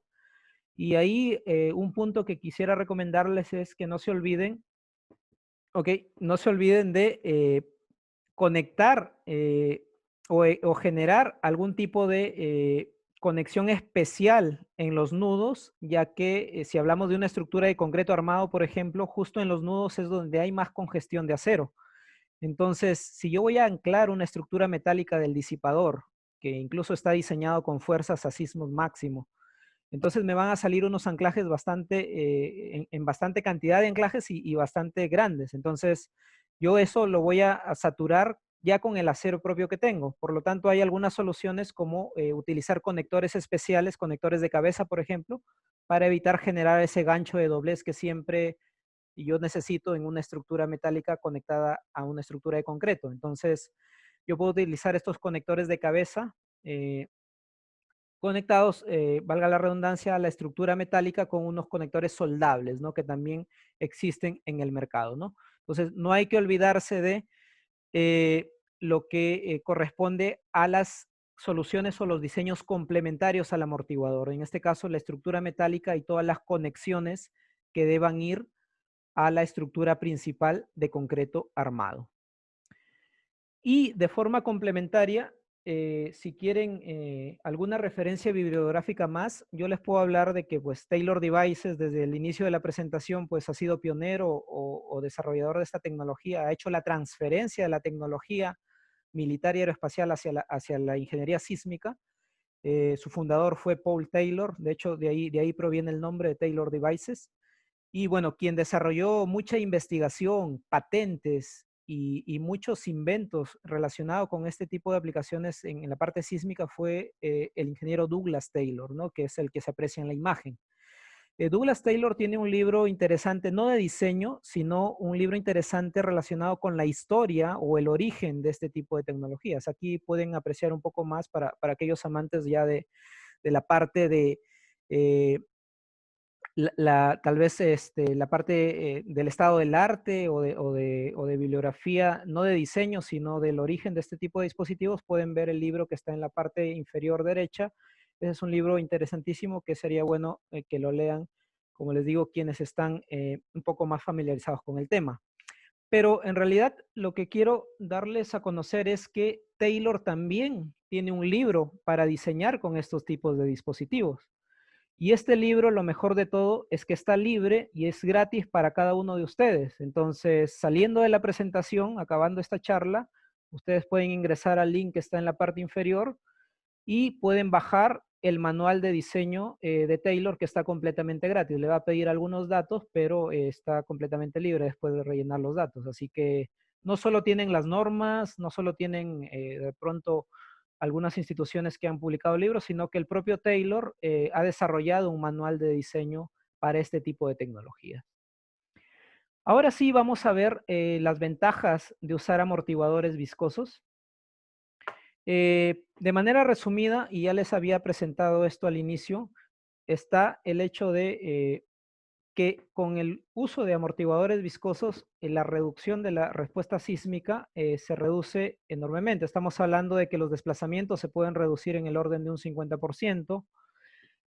Y ahí un punto que quisiera recomendarles es que no se olviden, ok, no se olviden de conectar o generar algún tipo de conexión especial en los nudos, ya que si hablamos de una estructura de concreto armado, por ejemplo, justo en los nudos es donde hay más congestión de acero. Entonces, si yo voy a anclar una estructura metálica del disipador, que incluso está diseñado con fuerzas a sismos máximo, entonces me van a salir unos anclajes bastante, en bastante cantidad de anclajes y bastante grandes. Entonces, yo eso lo voy a saturar ya con el acero propio que tengo. Por lo tanto, hay algunas soluciones como utilizar conectores especiales, conectores de cabeza, por ejemplo, para evitar generar ese gancho de doblez que siempre yo necesito en una estructura metálica conectada a una estructura de concreto. Entonces, yo puedo utilizar estos conectores de cabeza conectados, valga la redundancia, a la estructura metálica con unos conectores soldables, ¿no? Que también existen en el mercado, ¿no? Entonces, no hay que olvidarse de lo que corresponde a las soluciones o los diseños complementarios al amortiguador. En este caso, la estructura metálica y todas las conexiones que deban ir a la estructura principal de concreto armado. Y de forma complementaria, si quieren alguna referencia bibliográfica más, yo les puedo hablar de que pues Taylor Devices desde el inicio de la presentación pues ha sido pionero o desarrollador de esta tecnología, ha hecho la transferencia de la tecnología militar y aeroespacial hacia la ingeniería sísmica. Su fundador fue Paul Taylor, de hecho de ahí proviene el nombre de Taylor Devices. Y bueno, quien desarrolló mucha investigación, patentes y muchos inventos relacionados con este tipo de aplicaciones en la parte sísmica fue el ingeniero Douglas Taylor, ¿no? Que es el que se aprecia en la imagen. Douglas Taylor tiene un libro interesante, no de diseño, sino un libro interesante relacionado con la historia o el origen de este tipo de tecnologías. Aquí pueden apreciar un poco más para aquellos amantes ya de la parte de eh, tal vez la parte del estado del arte o de bibliografía, no de diseño, sino del origen de este tipo de dispositivos, pueden ver el libro que está en la parte inferior derecha. Ese es un libro interesantísimo que sería bueno que lo lean, como les digo, quienes están un poco más familiarizados con el tema. Pero en realidad lo que quiero darles a conocer es que Taylor también tiene un libro para diseñar con estos tipos de dispositivos. Y este libro, lo mejor de todo, es que está libre y es gratis para cada uno de ustedes. Entonces, saliendo de la presentación, acabando esta charla, ustedes pueden ingresar al link que está en la parte inferior y pueden bajar el manual de diseño de Taylor, que está completamente gratis. Le va a pedir algunos datos, pero está completamente libre después de rellenar los datos. Así que no solo tienen las normas, no solo tienen de pronto algunas instituciones que han publicado libros, sino que el propio Taylor ha desarrollado un manual de diseño para este tipo de tecnologías. Ahora sí vamos a ver las ventajas de usar amortiguadores viscosos. De manera resumida, y ya les había presentado esto al inicio, está el hecho de que con el uso de amortiguadores viscosos, la reducción de la respuesta sísmica se reduce enormemente. Estamos hablando de que los desplazamientos se pueden reducir en el orden de un 50%,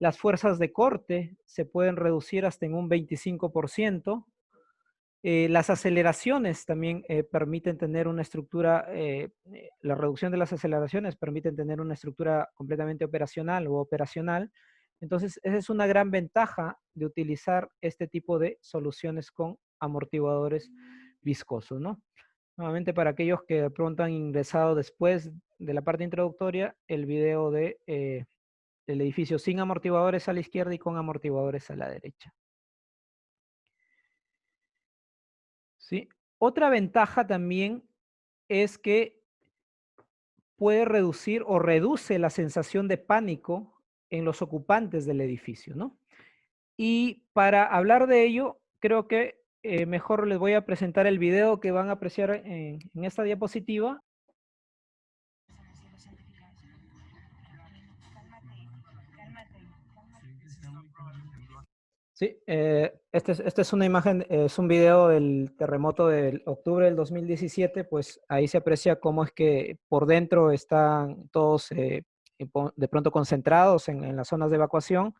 las fuerzas de corte se pueden reducir hasta en un 25%, las aceleraciones también permiten tener una estructura, la reducción de las aceleraciones permiten tener una estructura completamente operacional o operacional. Entonces, esa es una gran ventaja de utilizar este tipo de soluciones con amortiguadores viscosos, ¿no? Nuevamente, para aquellos que de pronto han ingresado después de la parte introductoria, el video de el edificio sin amortiguadores a la izquierda y con amortiguadores a la derecha. ¿Sí? Otra ventaja también es que puede reducir o reduce la sensación de pánico en los ocupantes del edificio, ¿no? Y para hablar de ello, creo que mejor les voy a presentar el video que van a apreciar en esta diapositiva. Sí, este es una imagen, es un video del terremoto del octubre del 2017, pues ahí se aprecia cómo es que por dentro están todos de pronto concentrados en las zonas de evacuación.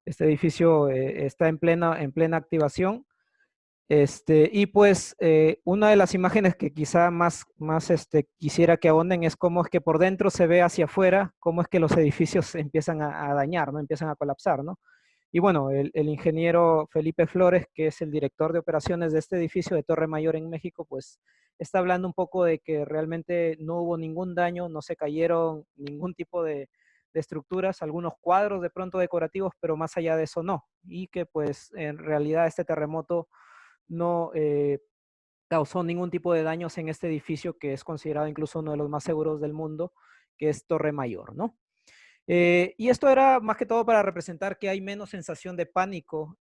Este edificio está en plena activación. Y pues una de las imágenes que quizá más quisiera que ahonden es cómo es que por dentro se ve hacia afuera, cómo es que los edificios empiezan a dañar, ¿no? Empiezan a colapsar, ¿no? Y bueno, el ingeniero Felipe Flores, que es el director de operaciones de este edificio de Torre Mayor en México, pues está hablando un poco de que realmente no hubo ningún daño, no se cayeron ningún tipo de estructuras, algunos cuadros de pronto decorativos, pero más allá de eso no. Y que pues en realidad este terremoto no causó ningún tipo de daños en este edificio que es considerado incluso uno de los más seguros del mundo, que es Torre Mayor, ¿no? Y esto era más que todo para representar que hay menos sensación de pánico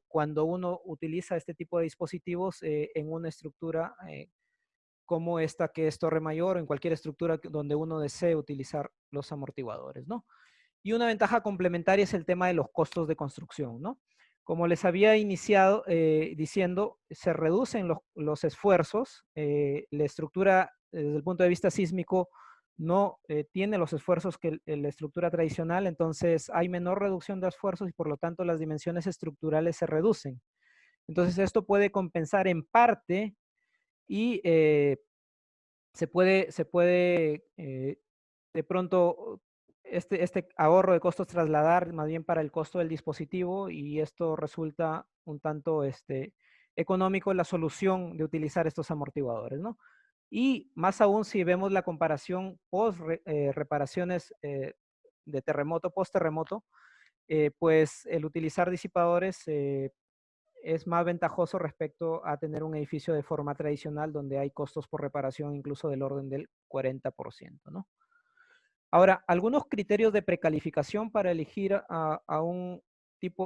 cuando uno utiliza este tipo de dispositivos en una estructura como esta que es Torre Mayor o en cualquier estructura donde uno desee utilizar los amortiguadores, ¿no? Y una ventaja complementaria es el tema de los costos de construcción, ¿no? Como les había iniciado diciendo, se reducen los esfuerzos, la estructura desde el punto de vista sísmico no tiene los esfuerzos que la estructura tradicional, entonces hay menor reducción de esfuerzos y por lo tanto las dimensiones estructurales se reducen. Entonces esto puede compensar en parte y se puede de pronto este ahorro de costos trasladar más bien para el costo del dispositivo y esto resulta un tanto económico la solución de utilizar estos amortiguadores, ¿no? Y más aún si vemos la comparación post reparaciones de terremoto, post terremoto, pues el utilizar disipadores es más ventajoso respecto a tener un edificio de forma tradicional donde hay costos por reparación incluso del orden del 40%, ¿no? Ahora, algunos criterios de precalificación para elegir a un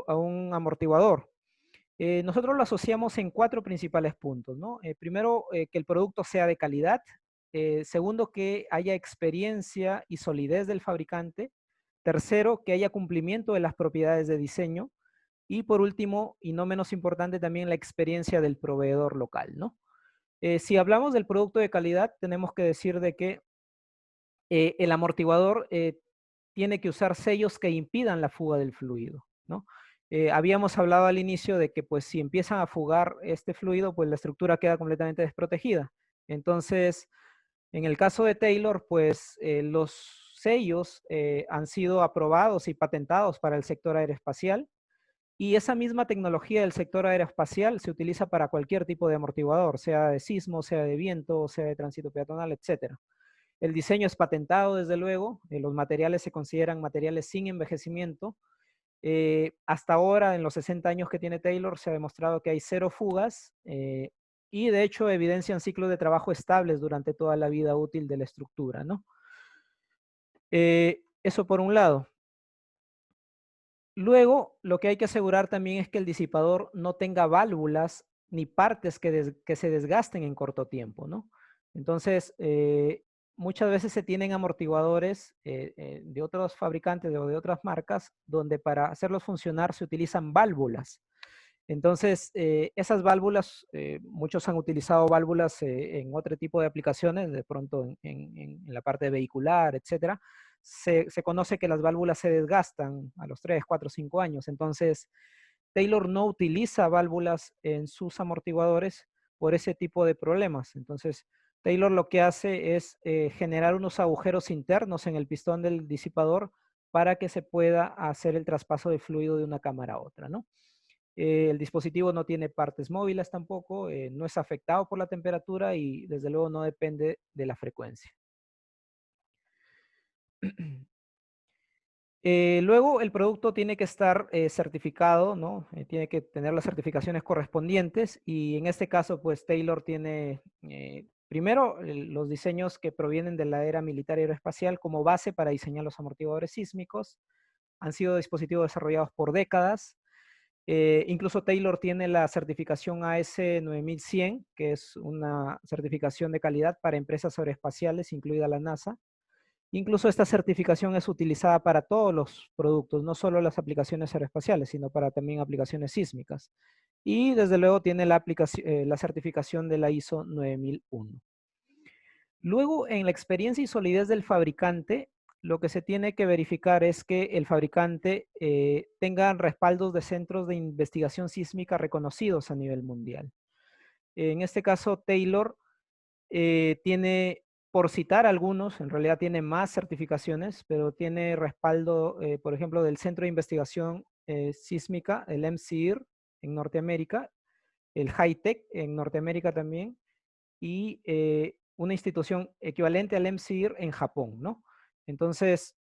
a un amortiguador. Nosotros lo asociamos en 4 principales puntos, ¿no? Primero, que el producto sea de calidad. Segundo, que haya experiencia y solidez del fabricante. Tercero, que haya cumplimiento de las propiedades de diseño. Y por último, y no menos importante, también la experiencia del proveedor local, ¿no? Si hablamos del producto de calidad, tenemos que decir de que el amortiguador tiene que usar sellos que impidan la fuga del fluido, ¿no? Habíamos hablado al inicio de que pues si empiezan a fugar este fluido, pues la estructura queda completamente desprotegida. Entonces, en el caso de Taylor, pues los sellos han sido aprobados y patentados para el sector aeroespacial y esa misma tecnología del sector aeroespacial se utiliza para cualquier tipo de amortiguador, sea de sismo, sea de viento, sea de tránsito peatonal, etcétera. El diseño es patentado, desde luego. Los materiales se consideran materiales sin envejecimiento. Hasta ahora, en los 60 años que tiene Taylor, se ha demostrado que hay 0 fugas y de hecho evidencian ciclos de trabajo estables durante toda la vida útil de la estructura, ¿no? Eso por un lado. Luego, lo que hay que asegurar también es que el disipador no tenga válvulas ni partes que se desgasten en corto tiempo, ¿no? Entonces, muchas veces se tienen amortiguadores de otros fabricantes o de otras marcas donde para hacerlos funcionar se utilizan válvulas. Entonces, esas válvulas, muchos han utilizado válvulas en otro tipo de aplicaciones, de pronto en la parte vehicular, etcétera. Se conoce que las válvulas se desgastan a los 3, 4, 5 años. Entonces, Taylor no utiliza válvulas en sus amortiguadores por ese tipo de problemas. Entonces, Taylor lo que hace es generar unos agujeros internos en el pistón del disipador para que se pueda hacer el traspaso de fluido de una cámara a otra, ¿no? El dispositivo no tiene partes móviles tampoco, no es afectado por la temperatura y desde luego no depende de la frecuencia. Luego el producto tiene que estar certificado, ¿no? Tiene que tener las certificaciones correspondientes y en este caso, pues Taylor tiene primero los diseños que provienen de la era militar y aeroespacial como base para diseñar los amortiguadores sísmicos. Han sido dispositivos desarrollados por décadas. Incluso Taylor tiene la certificación AS 9100, que es una certificación de calidad para empresas aeroespaciales, incluida la NASA. Incluso esta certificación es utilizada para todos los productos, no solo las aplicaciones aeroespaciales, sino para también aplicaciones sísmicas. Y desde luego tiene la certificación de la ISO 9001. Luego, en la experiencia y solidez del fabricante, lo que se tiene que verificar es que el fabricante tenga respaldos de centros de investigación sísmica reconocidos a nivel mundial. En este caso, Taylor tiene, por citar algunos, en realidad tiene más certificaciones, pero tiene respaldo, por ejemplo, del Centro de Investigación Sísmica, el MCIR en Norteamérica, el HITECH en Norteamérica también, y una institución equivalente al MCIR en Japón, ¿no? Entonces,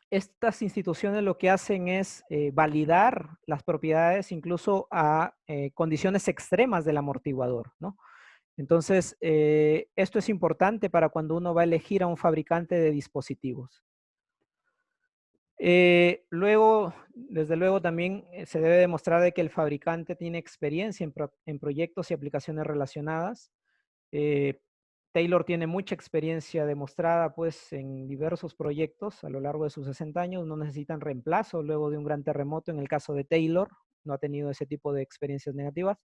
estas instituciones lo que hacen es validar las propiedades incluso a condiciones extremas del amortiguador, ¿no? Entonces, esto es importante para cuando uno va a elegir a un fabricante de dispositivos. Luego, desde luego, también se debe demostrar de que el fabricante tiene experiencia en proyectos y aplicaciones relacionadas. Eh, Taylor tiene mucha experiencia demostrada pues en diversos proyectos a lo largo de sus 60 años, no necesitan reemplazo luego de un gran terremoto. En el caso de Taylor, no ha tenido ese tipo de experiencias negativas.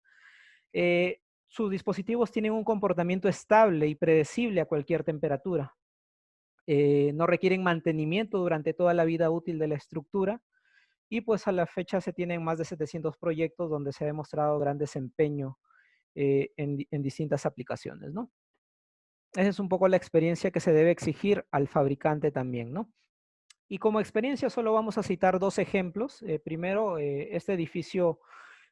Sus dispositivos tienen un comportamiento estable y predecible a cualquier temperatura. No requieren mantenimiento durante toda la vida útil de la estructura y pues a la fecha se tienen más de 700 proyectos donde se ha demostrado gran desempeño en distintas aplicaciones, ¿no? Esa es un poco la experiencia que se debe exigir al fabricante también, ¿no? Y como experiencia solo vamos a citar dos ejemplos. Primero, este edificio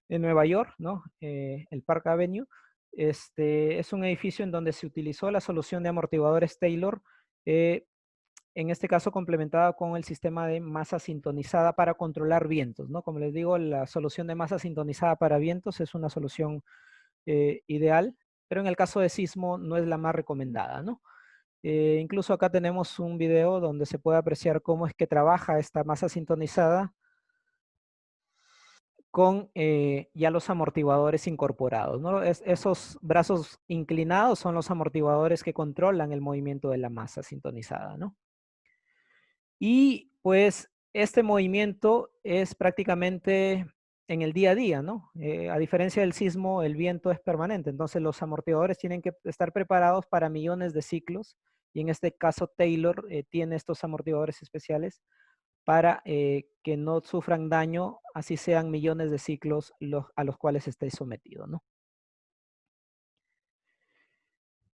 en Nueva York, ¿no? El Park Avenue. Es un edificio en donde se utilizó la solución de amortiguadores Taylor, en este caso complementada con el sistema de masa sintonizada para controlar vientos, ¿no? Como les digo, la solución de masa sintonizada para vientos es una solución ideal, pero en el caso de sismo no es la más recomendada, ¿no? Incluso acá tenemos un video donde se puede apreciar cómo es que trabaja esta masa sintonizada con ya los amortiguadores incorporados, ¿no? Esos brazos inclinados son los amortiguadores que controlan el movimiento de la masa sintonizada, ¿no? Y pues este movimiento es prácticamente en el día a día, ¿no? A diferencia del sismo, el viento es permanente, entonces los amortiguadores tienen que estar preparados para millones de ciclos y en este caso Taylor tiene estos amortiguadores especiales para que no sufran daño, así sean millones de ciclos a los cuales esté sometido, ¿no?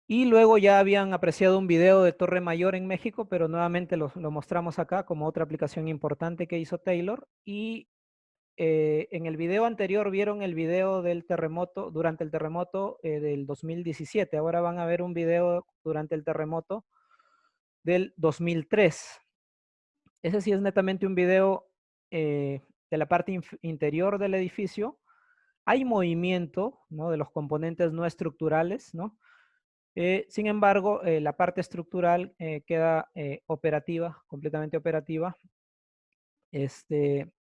Y luego ya habían apreciado un video de Torre Mayor en México, pero nuevamente lo mostramos acá como otra aplicación importante que hizo Taylor. Y en el video anterior vieron el video del terremoto, durante el terremoto del 2017. Ahora van a ver un video durante el terremoto del 2003. Ese sí es netamente un video de la parte interior del edificio. Hay movimiento, ¿no? De los componentes no estructurales, ¿no? Sin embargo, la parte estructural queda operativa, completamente operativa,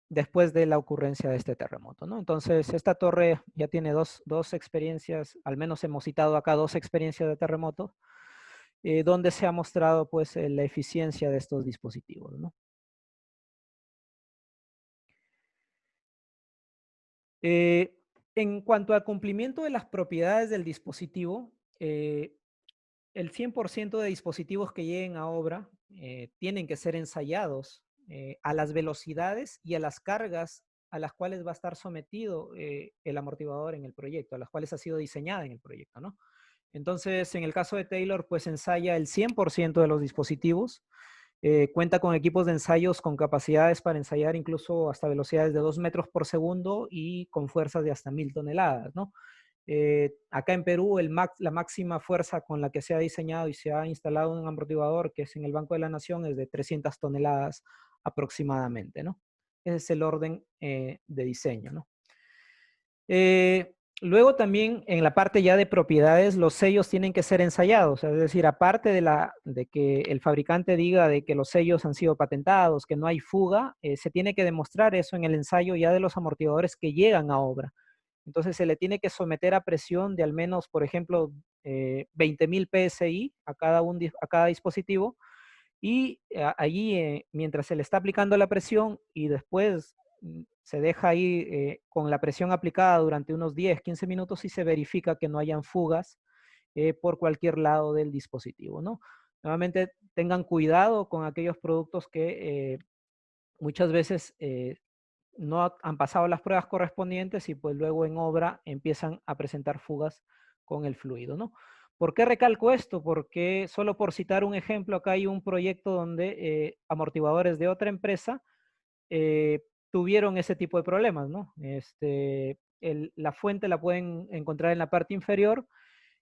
después de la ocurrencia de este terremoto, ¿no? Entonces, esta torre ya tiene dos experiencias, al menos hemos citado acá dos experiencias de terremoto, donde se ha mostrado pues la eficiencia de estos dispositivos, ¿no? En cuanto al cumplimiento de las propiedades del dispositivo, el 100% de dispositivos que lleguen a obra tienen que ser ensayados a las velocidades y a las cargas a las cuales va a estar sometido el amortiguador en el proyecto, a las cuales ha sido diseñada en el proyecto, ¿no? Entonces, en el caso de Taylor, pues ensaya el 100% de los dispositivos, cuenta con equipos de ensayos con capacidades para ensayar incluso hasta velocidades de 2 metros por segundo y con fuerzas de hasta 1000 toneladas, ¿no? Acá en Perú, la máxima fuerza con la que se ha diseñado y se ha instalado un amortiguador, que es en el Banco de la Nación, es de 300 toneladas aproximadamente, ¿no? Ese es el orden de diseño, ¿no? Luego también en la parte ya de propiedades, los sellos tienen que ser ensayados, es decir, aparte de que el fabricante diga de que los sellos han sido patentados, que no hay fuga, se tiene que demostrar eso en el ensayo ya de los amortiguadores que llegan a obra. Entonces se le tiene que someter a presión de al menos, por ejemplo, 20.000 PSI a cada dispositivo y allí, mientras se le está aplicando la presión y después se deja ahí con la presión aplicada durante unos 10, 15 minutos y se verifica que no hayan fugas por cualquier lado del dispositivo, ¿no? Nuevamente, tengan cuidado con aquellos productos que muchas veces no han pasado las pruebas correspondientes y pues luego en obra empiezan a presentar fugas con el fluido, ¿no? ¿Por qué recalco esto? Porque solo por citar un ejemplo, acá hay un proyecto donde amortiguadores de otra empresa tuvieron ese tipo de problemas, ¿no? La fuente la pueden encontrar en la parte inferior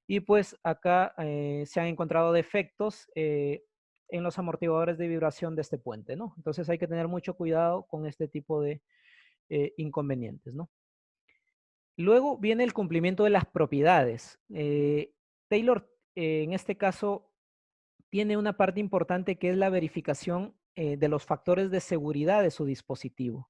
y pues acá se han encontrado defectos en los amortiguadores de vibración de este puente, ¿no? Entonces hay que tener mucho cuidado con este tipo de inconvenientes, ¿no? Luego viene el cumplimiento de las propiedades. Taylor, en este caso, tiene una parte importante que es la verificación de los factores de seguridad de su dispositivo,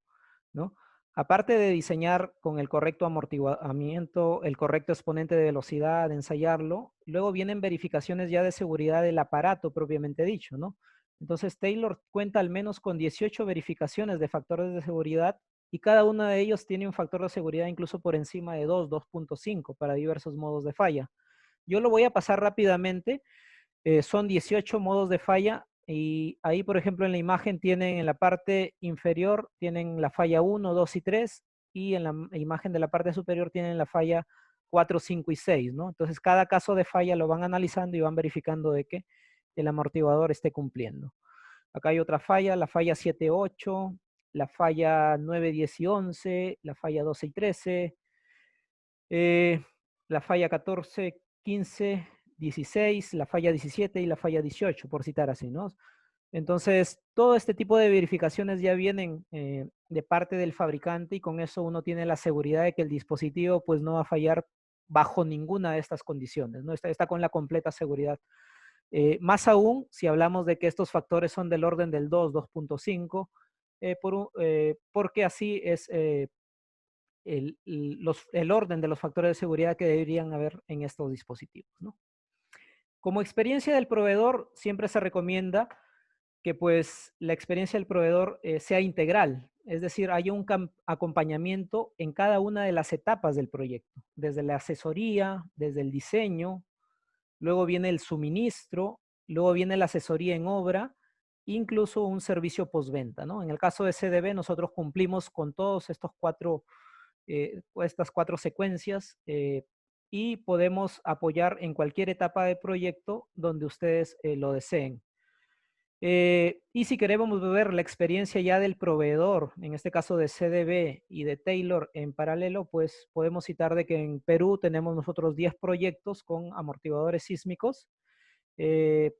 ¿no? Aparte de diseñar con el correcto amortiguamiento, el correcto exponente de velocidad, de ensayarlo, luego vienen verificaciones ya de seguridad del aparato propiamente dicho, ¿no? Entonces, Taylor cuenta al menos con 18 verificaciones de factores de seguridad y cada uno de ellos tiene un factor de seguridad incluso por encima de 2, 2.5 para diversos modos de falla. Yo lo voy a pasar rápidamente. Son 18 modos de falla y ahí, por ejemplo, en la imagen tienen en la parte inferior, tienen la falla 1, 2 y 3 y en la imagen de la parte superior tienen la falla 4, 5 y 6, ¿no? Entonces, cada caso de falla lo van analizando y van verificando de que el amortiguador esté cumpliendo. Acá hay otra falla, la falla 7, 8, la falla 9, 10 y 11, la falla 12 y 13, eh, la falla 14, 15, 16, la falla 17 y la falla 18, por citar así, ¿no? Entonces, todo este tipo de verificaciones ya vienen de parte del fabricante y con eso uno tiene la seguridad de que el dispositivo pues no va a fallar bajo ninguna de estas condiciones, ¿no? Está con la completa seguridad. Más aún, si hablamos de que estos factores son del orden del 2, 2.5, porque así es el orden de los factores de seguridad que deberían haber en estos dispositivos, ¿no? Como experiencia del proveedor, siempre se recomienda que pues la experiencia del proveedor sea integral, es decir, haya un acompañamiento en cada una de las etapas del proyecto, desde la asesoría, desde el diseño, luego viene el suministro, luego viene la asesoría en obra, incluso un servicio postventa, ¿no? En el caso de CDB, nosotros cumplimos con todos estas cuatro secuencias y podemos apoyar en cualquier etapa del proyecto donde ustedes lo deseen. Y si queremos ver la experiencia ya del proveedor, en este caso de CDB y de Taylor en paralelo, pues podemos citar de que en Perú tenemos nosotros 10 proyectos con amortiguadores sísmicos. Se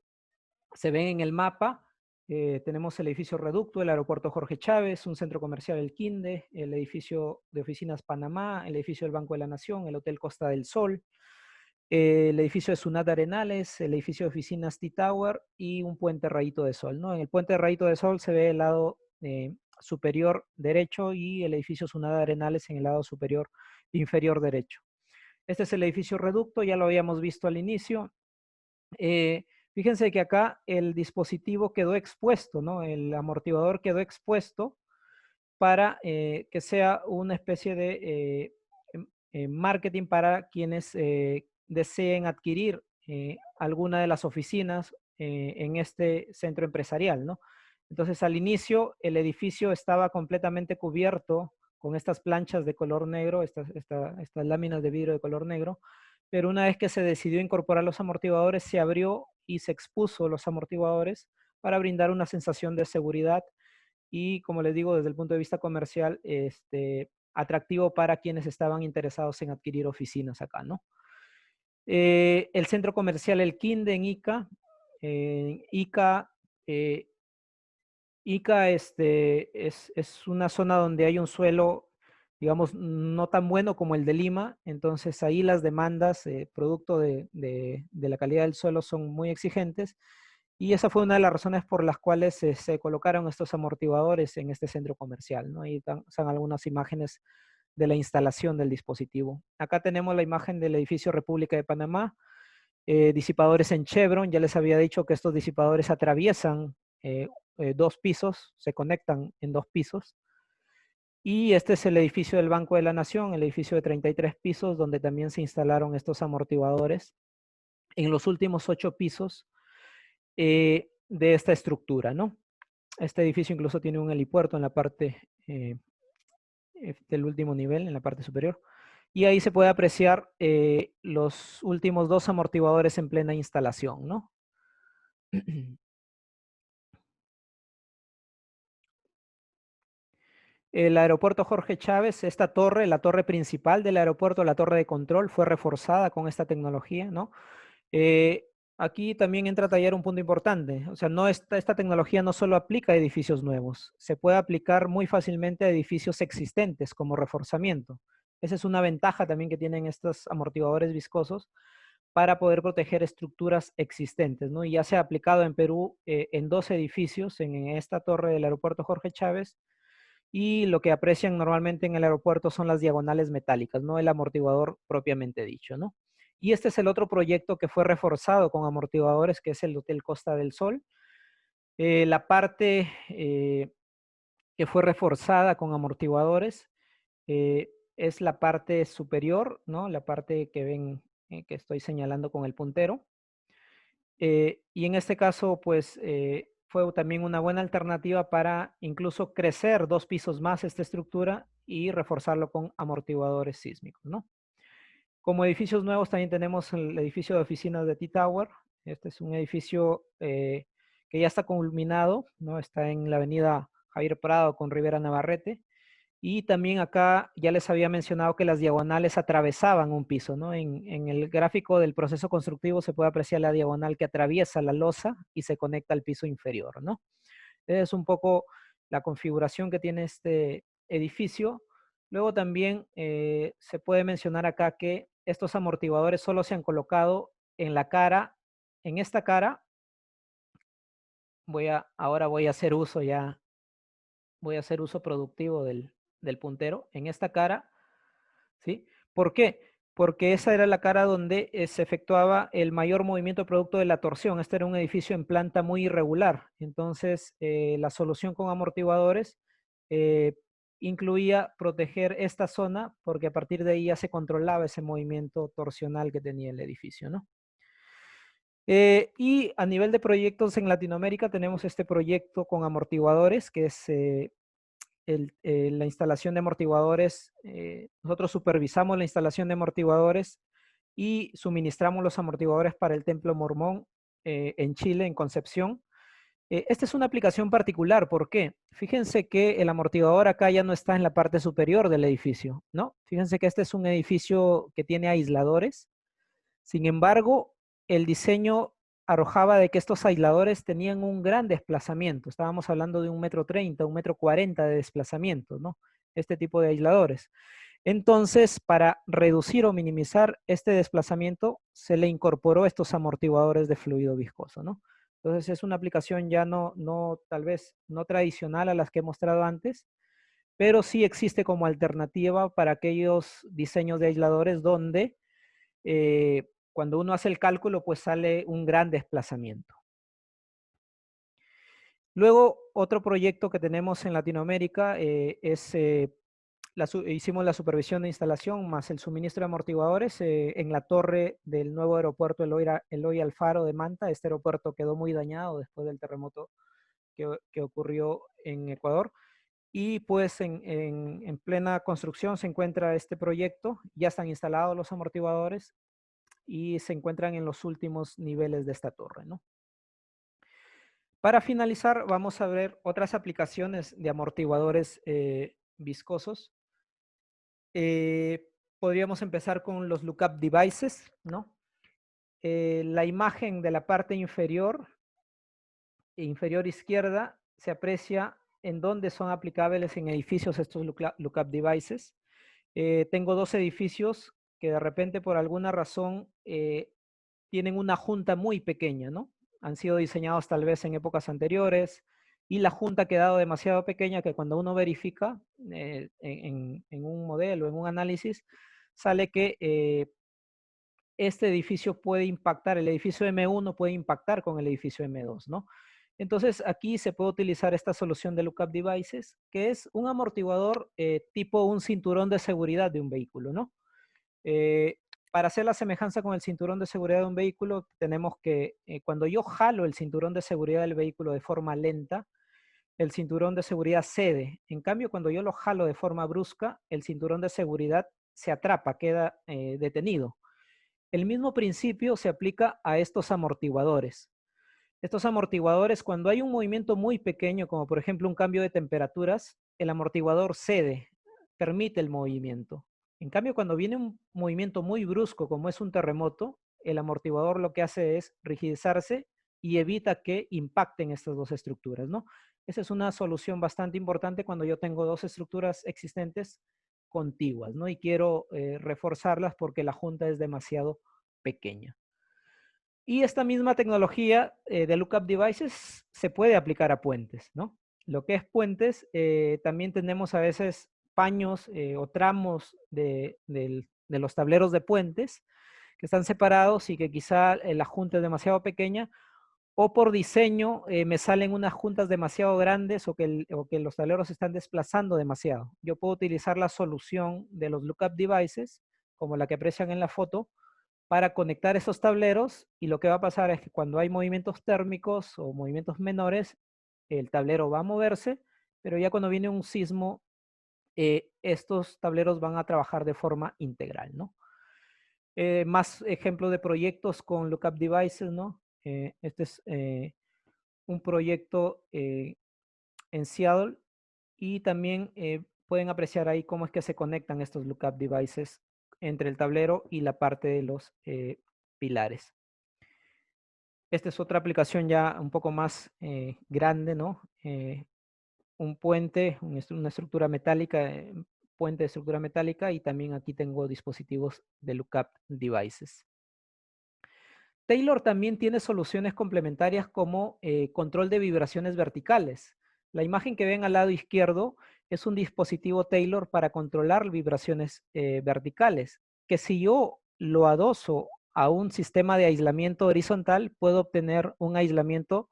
ven en el mapa. Tenemos el edificio Reducto, el aeropuerto Jorge Chávez, un centro comercial El Quinde, el edificio de oficinas Panamá, el edificio del Banco de la Nación, el Hotel Costa del Sol, el edificio de Sunat Arenales, el edificio de oficinas T-Tower y un puente Rayito de Sol, ¿no? En el puente Rayito de Sol se ve el lado superior derecho y el edificio Sunat Arenales en el lado superior inferior derecho. Este es el edificio Reducto, ya lo habíamos visto al inicio. Fíjense que acá el dispositivo quedó expuesto, ¿no? El amortiguador quedó expuesto para que sea una especie de marketing para quienes deseen adquirir alguna de las oficinas en este centro empresarial, ¿no? Entonces, al inicio, el edificio estaba completamente cubierto con estas planchas de color negro, estas láminas de vidrio de color negro, pero una vez que se decidió incorporar los amortiguadores, se abrió y se expuso los amortiguadores para brindar una sensación de seguridad y, como les digo, desde el punto de vista comercial, atractivo para quienes estaban interesados en adquirir oficinas acá, ¿no? El centro comercial El Quinde en Ica. Ica Ica es una zona donde hay un suelo, digamos, no tan bueno como el de Lima, entonces ahí las demandas, producto de la calidad del suelo, son muy exigentes, y esa fue una de las razones por las cuales se colocaron estos amortiguadores en este centro comercial, ¿no? Ahí están algunas imágenes de la instalación del dispositivo. Acá tenemos la imagen del edificio República de Panamá, disipadores en Chevron. Ya les había dicho que estos disipadores atraviesan dos pisos, se conectan en dos pisos. Y este es el edificio del Banco de la Nación, el edificio de 33 pisos, donde también se instalaron estos amortiguadores en los últimos 8 pisos de esta estructura, ¿no? Este edificio incluso tiene un helipuerto en la parte del último nivel, en la parte superior. Y ahí se puede apreciar los últimos 2 amortiguadores en plena instalación, ¿no? El aeropuerto Jorge Chávez, esta torre, la torre principal del aeropuerto, la torre de control, fue reforzada con esta tecnología, ¿no? Eh, Aquí también entra a tallar un punto importante. O sea, no esta tecnología no solo aplica a edificios nuevos, se puede aplicar muy fácilmente a edificios existentes como reforzamiento. Esa es una ventaja también que tienen estos amortiguadores viscosos para poder proteger estructuras existentes, ¿no? Y ya se ha aplicado en Perú en 2 edificios, en esta torre del aeropuerto Jorge Chávez, y lo que aprecian normalmente en el aeropuerto son las diagonales metálicas, no el amortiguador propiamente dicho, ¿no? Y este es el otro proyecto que fue reforzado con amortiguadores, que es el Hotel Costa del Sol. La parte que fue reforzada con amortiguadores es la parte superior, ¿no? La parte que ven que estoy señalando con el puntero. Y en este caso, pues, fue también una buena alternativa para incluso crecer 2 pisos más esta estructura y reforzarlo con amortiguadores sísmicos, ¿no? Como edificios nuevos también tenemos el edificio de oficinas de T-Tower. Este es un edificio que ya está culminado, ¿no? Está en la avenida Javier Prado con Rivera Navarrete. Y también acá ya les había mencionado que las diagonales atravesaban un piso, ¿no? En el gráfico del proceso constructivo se puede apreciar la diagonal que atraviesa la losa y se conecta al piso inferior, ¿no? Es un poco la configuración que tiene este edificio. Luego también se puede mencionar acá que estos amortiguadores solo se han colocado en la cara, en esta cara. Ahora voy a hacer uso ya, voy a hacer uso productivo del puntero. En esta cara, ¿sí? ¿Por qué? Porque esa era la cara donde se efectuaba el mayor movimiento producto de la torsión. Este era un edificio en planta muy irregular. Entonces, la solución con amortiguadores eh, incluía proteger esta zona porque a partir de ahí ya se controlaba ese movimiento torsional que tenía el edificio, ¿no? Y a nivel de proyectos en Latinoamérica tenemos este proyecto con amortiguadores, que es la instalación de amortiguadores. Nosotros supervisamos la instalación de amortiguadores y suministramos los amortiguadores para el Templo Mormón en Chile, en Concepción. Esta es una aplicación particular. ¿Por qué? Fíjense que el amortiguador acá ya no está en la parte superior del edificio, ¿no? Fíjense que este es un edificio que tiene aisladores. Sin embargo, el diseño arrojaba de que estos aisladores tenían un gran desplazamiento. Estábamos hablando de 1,30 m, 1,40 m de desplazamiento, ¿no? Este tipo de aisladores. Entonces, para reducir o minimizar este desplazamiento, se le incorporó estos amortiguadores de fluido viscoso, ¿no? Entonces, es una aplicación ya tal vez no tradicional a las que he mostrado antes, pero sí existe como alternativa para aquellos diseños de aisladores donde cuando uno hace el cálculo, pues sale un gran desplazamiento. Luego, otro proyecto que tenemos en Latinoamérica hicimos la supervisión de instalación más el suministro de amortiguadores en la torre del nuevo aeropuerto Eloy Alfaro de Manta. Este aeropuerto quedó muy dañado después del terremoto que ocurrió en Ecuador. Y pues en plena construcción se encuentra este proyecto. Ya están instalados los amortiguadores y se encuentran en los últimos niveles de esta torre, ¿no? Para finalizar, vamos a ver otras aplicaciones de amortiguadores viscosos. Podríamos empezar con los lookup devices, ¿no? La imagen de la parte inferior izquierda se aprecia en dónde son aplicables en edificios estos lookup devices. Tengo 2 edificios que de repente por alguna razón tienen una junta muy pequeña, ¿no? Han sido diseñados tal vez en épocas anteriores y la junta ha quedado demasiado pequeña que cuando uno verifica en un modelo, en un análisis, sale que este edificio puede impactar, el edificio M1 puede impactar con el edificio M2, ¿no? Entonces aquí se puede utilizar esta solución de Lookup Devices, que es un amortiguador tipo un cinturón de seguridad de un vehículo, ¿no? Eh, para hacer la semejanza con el cinturón de seguridad de un vehículo, tenemos que cuando yo jalo el cinturón de seguridad del vehículo de forma lenta, el cinturón de seguridad cede. En cambio, cuando yo lo jalo de forma brusca, el cinturón de seguridad se atrapa, queda detenido. El mismo principio se aplica a estos amortiguadores. Estos amortiguadores, cuando hay un movimiento muy pequeño, como por ejemplo un cambio de temperaturas, el amortiguador cede, permite el movimiento. En cambio, cuando viene un movimiento muy brusco, como es un terremoto, el amortiguador lo que hace es rigidizarse y evita que impacten estas dos estructuras, ¿no? Esa es una solución bastante importante cuando yo tengo dos estructuras existentes contiguas, ¿no? Y quiero reforzarlas porque la junta es demasiado pequeña. Y esta misma tecnología de Lookup Devices se puede aplicar a puentes, ¿no? Lo que es puentes, también tenemos a veces paños o tramos de los tableros de puentes que están separados y que quizá la junta es demasiado pequeña o por diseño me salen unas juntas demasiado grandes o que los tableros se están desplazando demasiado. Yo puedo utilizar la solución de los Lookup Devices, como la que aprecian en la foto, para conectar esos tableros y lo que va a pasar es que cuando hay movimientos térmicos o movimientos menores, el tablero va a moverse, pero ya cuando viene un sismo, estos tableros van a trabajar de forma integral, ¿no? Más ejemplos de proyectos con Lookup Devices, ¿no? Este es un proyecto en Seattle y también pueden apreciar ahí cómo es que se conectan estos Lookup Devices entre el tablero y la parte de los pilares. Esta es otra aplicación ya un poco más grande, ¿no? Un puente, una estructura metálica, puente de estructura metálica y también aquí tengo dispositivos de Lookup Devices. Taylor también tiene soluciones complementarias como control de vibraciones verticales. La imagen que ven al lado izquierdo es un dispositivo Taylor para controlar vibraciones verticales, que si yo lo adoso a un sistema de aislamiento horizontal, puedo obtener un aislamiento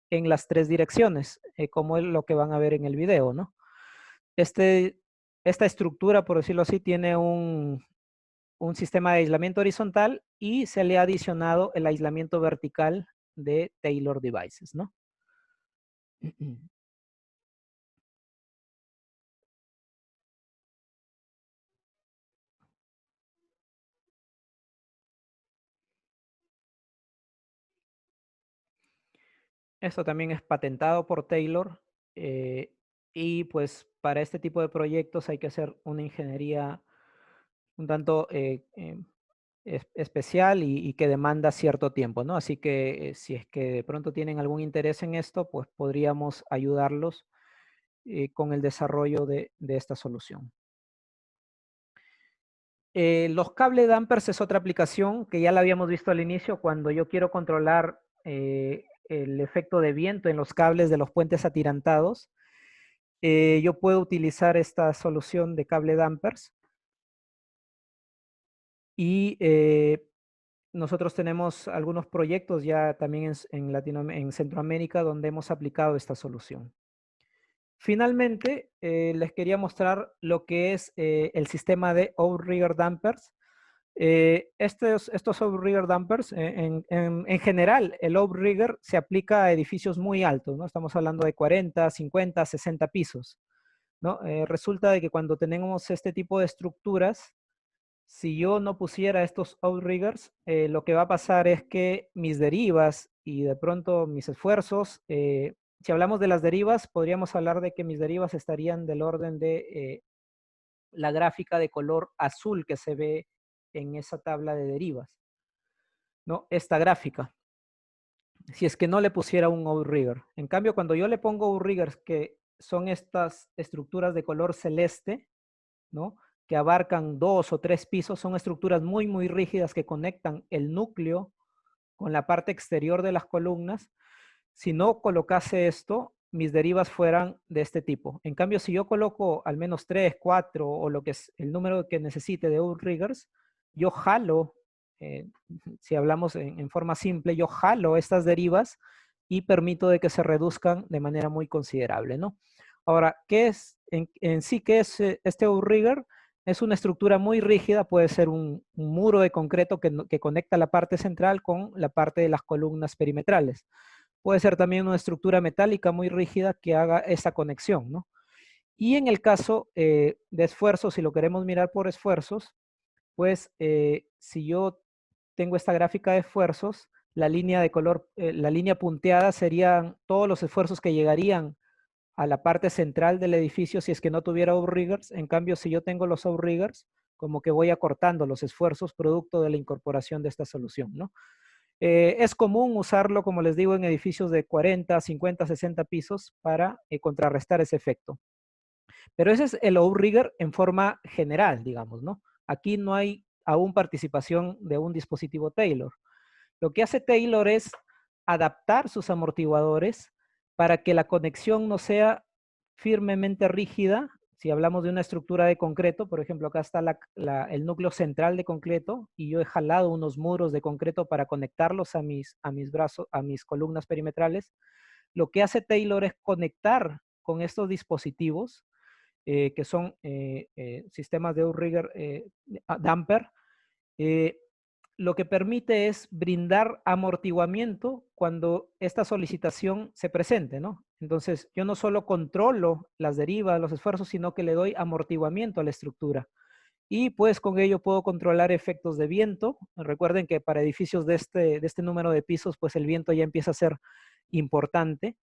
en las 3 direcciones, como es lo que van a ver en el video, ¿no? Esta estructura, por decirlo así, tiene un sistema de aislamiento horizontal y se le ha adicionado el aislamiento vertical de Taylor Devices, ¿no? Esto también es patentado por Taylor y pues para este tipo de proyectos hay que hacer una ingeniería un tanto especial y que demanda cierto tiempo, ¿no? Así que si es que de pronto tienen algún interés en esto, pues podríamos ayudarlos con el desarrollo de esta solución. Los cable dampers es otra aplicación que ya la habíamos visto al inicio cuando yo quiero controlar el efecto de viento en los cables de los puentes atirantados. Yo puedo utilizar esta solución de cable dampers y nosotros tenemos algunos proyectos ya también en Centroamérica donde hemos aplicado esta solución. Finalmente, les quería mostrar lo que es el sistema de outrigger dampers. Estos outrigger dampers, en general, el outrigger se aplica a edificios muy altos, ¿no? Estamos hablando de 40, 50, 60 pisos, ¿no? Resulta de que cuando tenemos este tipo de estructuras, si yo no pusiera estos outriggers, lo que va a pasar es que mis derivas y de pronto mis esfuerzos, si hablamos de las derivas, podríamos hablar de que mis derivas estarían del orden de la gráfica de color azul que se ve en esa tabla de derivas, ¿no? Esta gráfica. si es que no le pusiera un outrigger. En cambio, cuando yo le pongo outriggers, que son estas estructuras de color celeste, ¿no? Que abarcan 2 o 3 pisos, son estructuras muy, muy rígidas que conectan el núcleo con la parte exterior de las columnas. Si no colocase esto, mis derivas fueran de este tipo. En cambio, si yo coloco al menos 3, 4 o lo que es el número que necesite de outriggers, yo jalo, eh, si hablamos en forma simple, yo jalo estas derivas y permito de que se reduzcan de manera muy considerable, ¿no? Ahora, ¿qué es en sí qué es este outrigger? Es una estructura muy rígida, puede ser un muro de concreto que conecta la parte central con la parte de las columnas perimetrales. Puede ser también una estructura metálica muy rígida que haga esa conexión, ¿no? Y en el caso de esfuerzos, si lo queremos mirar por esfuerzos, pues si yo tengo esta gráfica de esfuerzos, la línea de color, la línea punteada serían todos los esfuerzos que llegarían a la parte central del edificio si es que no tuviera outriggers. En cambio, si yo tengo los outriggers, como que voy acortando los esfuerzos producto de la incorporación de esta solución, ¿no? Es común usarlo, como les digo, en edificios de 40, 50, 60 pisos para contrarrestar ese efecto. Pero ese es el outrigger en forma general, digamos, ¿no? Aquí no hay aún participación de un dispositivo Taylor. Lo que hace Taylor es adaptar sus amortiguadores para que la conexión no sea firmemente rígida. Si hablamos de una estructura de concreto, por ejemplo, acá está el núcleo central de concreto y yo he jalado unos muros de concreto para conectarlos a mis brazos, a mis columnas perimetrales. Lo que hace Taylor es conectar con estos dispositivos que son sistemas de outrigger damper, eh, lo que permite es brindar amortiguamiento cuando esta solicitación se presente, ¿no? Entonces, yo no solo controlo las derivas, los esfuerzos, sino que le doy amortiguamiento a la estructura. Y pues con ello puedo controlar efectos de viento. Recuerden que para edificios de este número de pisos, pues el viento ya empieza a ser importante.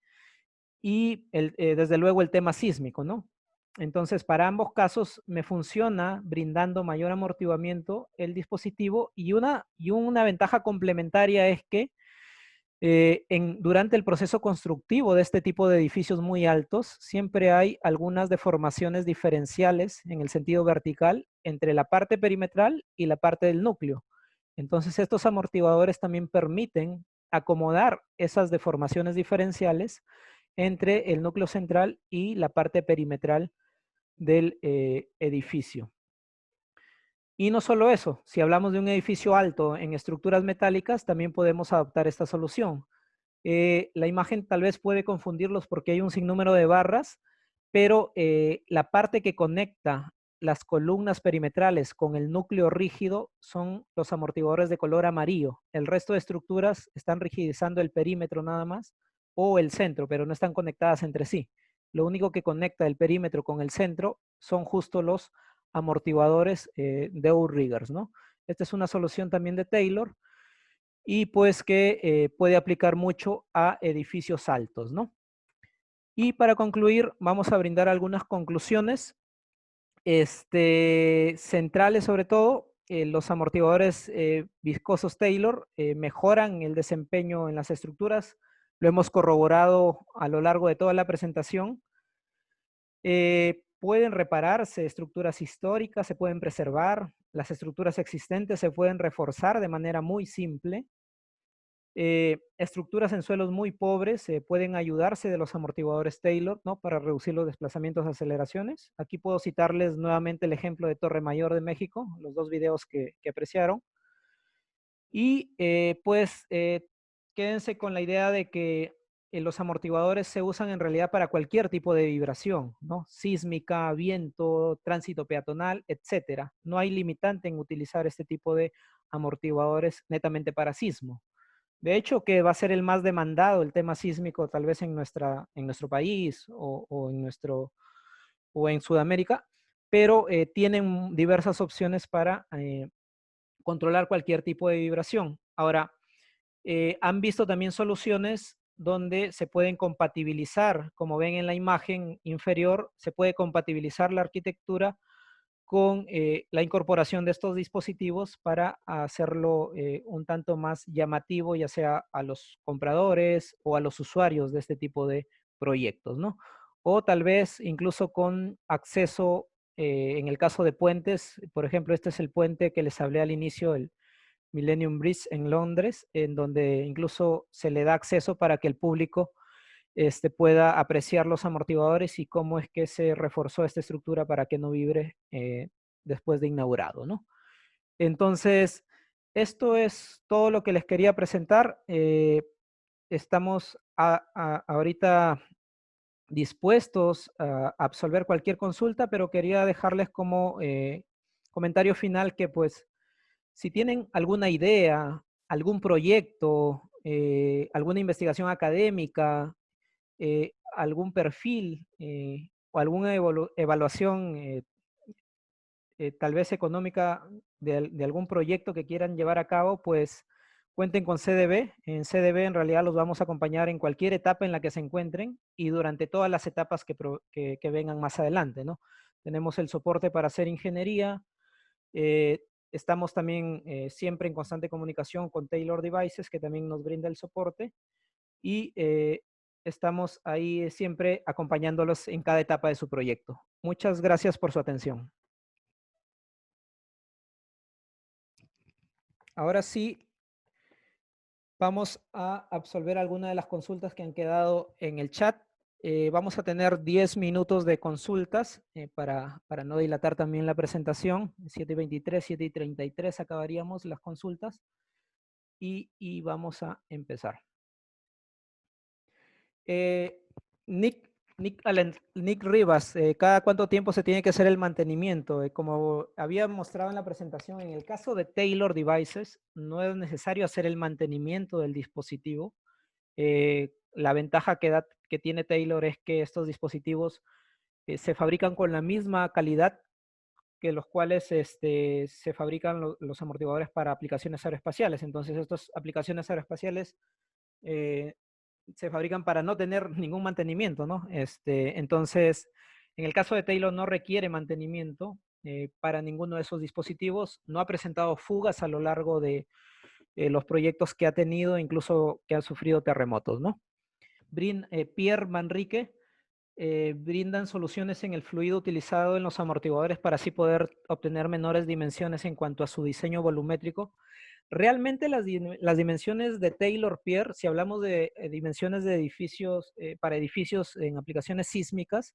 Y desde luego el tema sísmico, ¿no? Entonces, para ambos casos me funciona brindando mayor amortiguamiento el dispositivo y una ventaja complementaria es que durante el proceso constructivo de este tipo de edificios muy altos, siempre hay algunas deformaciones diferenciales en el sentido vertical entre la parte perimetral y la parte del núcleo. Entonces, estos amortiguadores también permiten acomodar esas deformaciones diferenciales entre el núcleo central y la parte perimetral del edificio. Y no solo eso, si hablamos de un edificio alto en estructuras metálicas, también podemos adoptar esta solución. La imagen tal vez puede confundirlos porque hay un sinnúmero de barras, pero la parte que conecta las columnas perimetrales con el núcleo rígido son los amortiguadores de color amarillo. El resto de estructuras están rigidizando el perímetro nada más o el centro, pero no están conectadas entre sí. Lo único que conecta el perímetro con el centro son justo los amortiguadores de outriggers, ¿no? Esta es una solución también de Taylor y pues que puede aplicar mucho a edificios altos, ¿no? Y para concluir, vamos a brindar algunas conclusiones centrales sobre todo. Los amortiguadores viscosos Taylor mejoran el desempeño en las estructuras. Lo hemos corroborado a lo largo de toda la presentación. Pueden repararse estructuras históricas, se pueden preservar. Las estructuras existentes se pueden reforzar de manera muy simple. Estructuras en suelos muy pobres pueden ayudarse de los amortiguadores Taylor, ¿no? Para reducir los desplazamientos, aceleraciones. Aquí puedo citarles nuevamente el ejemplo de Torre Mayor de México, los dos videos que apreciaron. Y pues quédense con la idea de que los amortiguadores se usan en realidad para cualquier tipo de vibración, ¿no? Sísmica, viento, tránsito peatonal, etcétera. No hay limitante en utilizar este tipo de amortiguadores netamente para sismo. De hecho, que va a ser el más demandado el tema sísmico tal vez en nuestro país o en Sudamérica, pero tienen diversas opciones para controlar cualquier tipo de vibración. Ahora, han visto también soluciones donde se pueden compatibilizar, como ven en la imagen inferior, se puede compatibilizar la arquitectura con la incorporación de estos dispositivos para hacerlo un tanto más llamativo, ya sea a los compradores o a los usuarios de este tipo de proyectos, ¿no? O tal vez incluso con acceso, en el caso de puentes, por ejemplo, este es el puente que les hablé al inicio, el Millennium Bridge en Londres, en donde incluso se le da acceso para que el público pueda apreciar los amortiguadores y cómo es que se reforzó esta estructura para que no vibre después de inaugurado, ¿no? Entonces, esto es todo lo que les quería presentar. Estamos ahorita dispuestos a absolver cualquier consulta, pero quería dejarles como comentario final que pues si tienen alguna idea, algún proyecto, alguna investigación académica, algún perfil o alguna evaluación tal vez económica de algún proyecto que quieran llevar a cabo, pues cuenten con CDB. En CDB en realidad los vamos a acompañar en cualquier etapa en la que se encuentren y durante todas las etapas que vengan más adelante, ¿no? Tenemos el soporte para hacer ingeniería. eh, Estamos también siempre en constante comunicación con Taylor Devices, que también nos brinda el soporte y estamos ahí siempre acompañándolos en cada etapa de su proyecto. Muchas gracias por su atención. Ahora sí, vamos a absolver algunas de las consultas que han quedado en el chat. Vamos a tener 10 minutos de consultas para no dilatar también la presentación. 7:23, 7:33 acabaríamos las consultas y vamos a empezar. Eh, Nick, Nick Rivas, ¿cada cuánto tiempo se tiene que hacer el mantenimiento? Como había mostrado en la presentación, en el caso de Taylor Devices, no es necesario hacer el mantenimiento del dispositivo. La ventaja que tiene Taylor es que estos dispositivos se fabrican con la misma calidad que los cuales se fabrican los amortiguadores para aplicaciones aeroespaciales. Entonces, estas aplicaciones aeroespaciales eh, se fabrican para no tener ningún mantenimiento, ¿no? Entonces, en el caso de Taylor no requiere mantenimiento para ninguno de esos dispositivos. No ha presentado fugas a lo largo de los proyectos que ha tenido, incluso que han sufrido terremotos, ¿no? Pierre Manrique brindan soluciones en el fluido utilizado en los amortiguadores para así poder obtener menores dimensiones en cuanto a su diseño volumétrico. Realmente las dimensiones de Taylor Pierre, si hablamos de dimensiones de edificios, para edificios en aplicaciones sísmicas,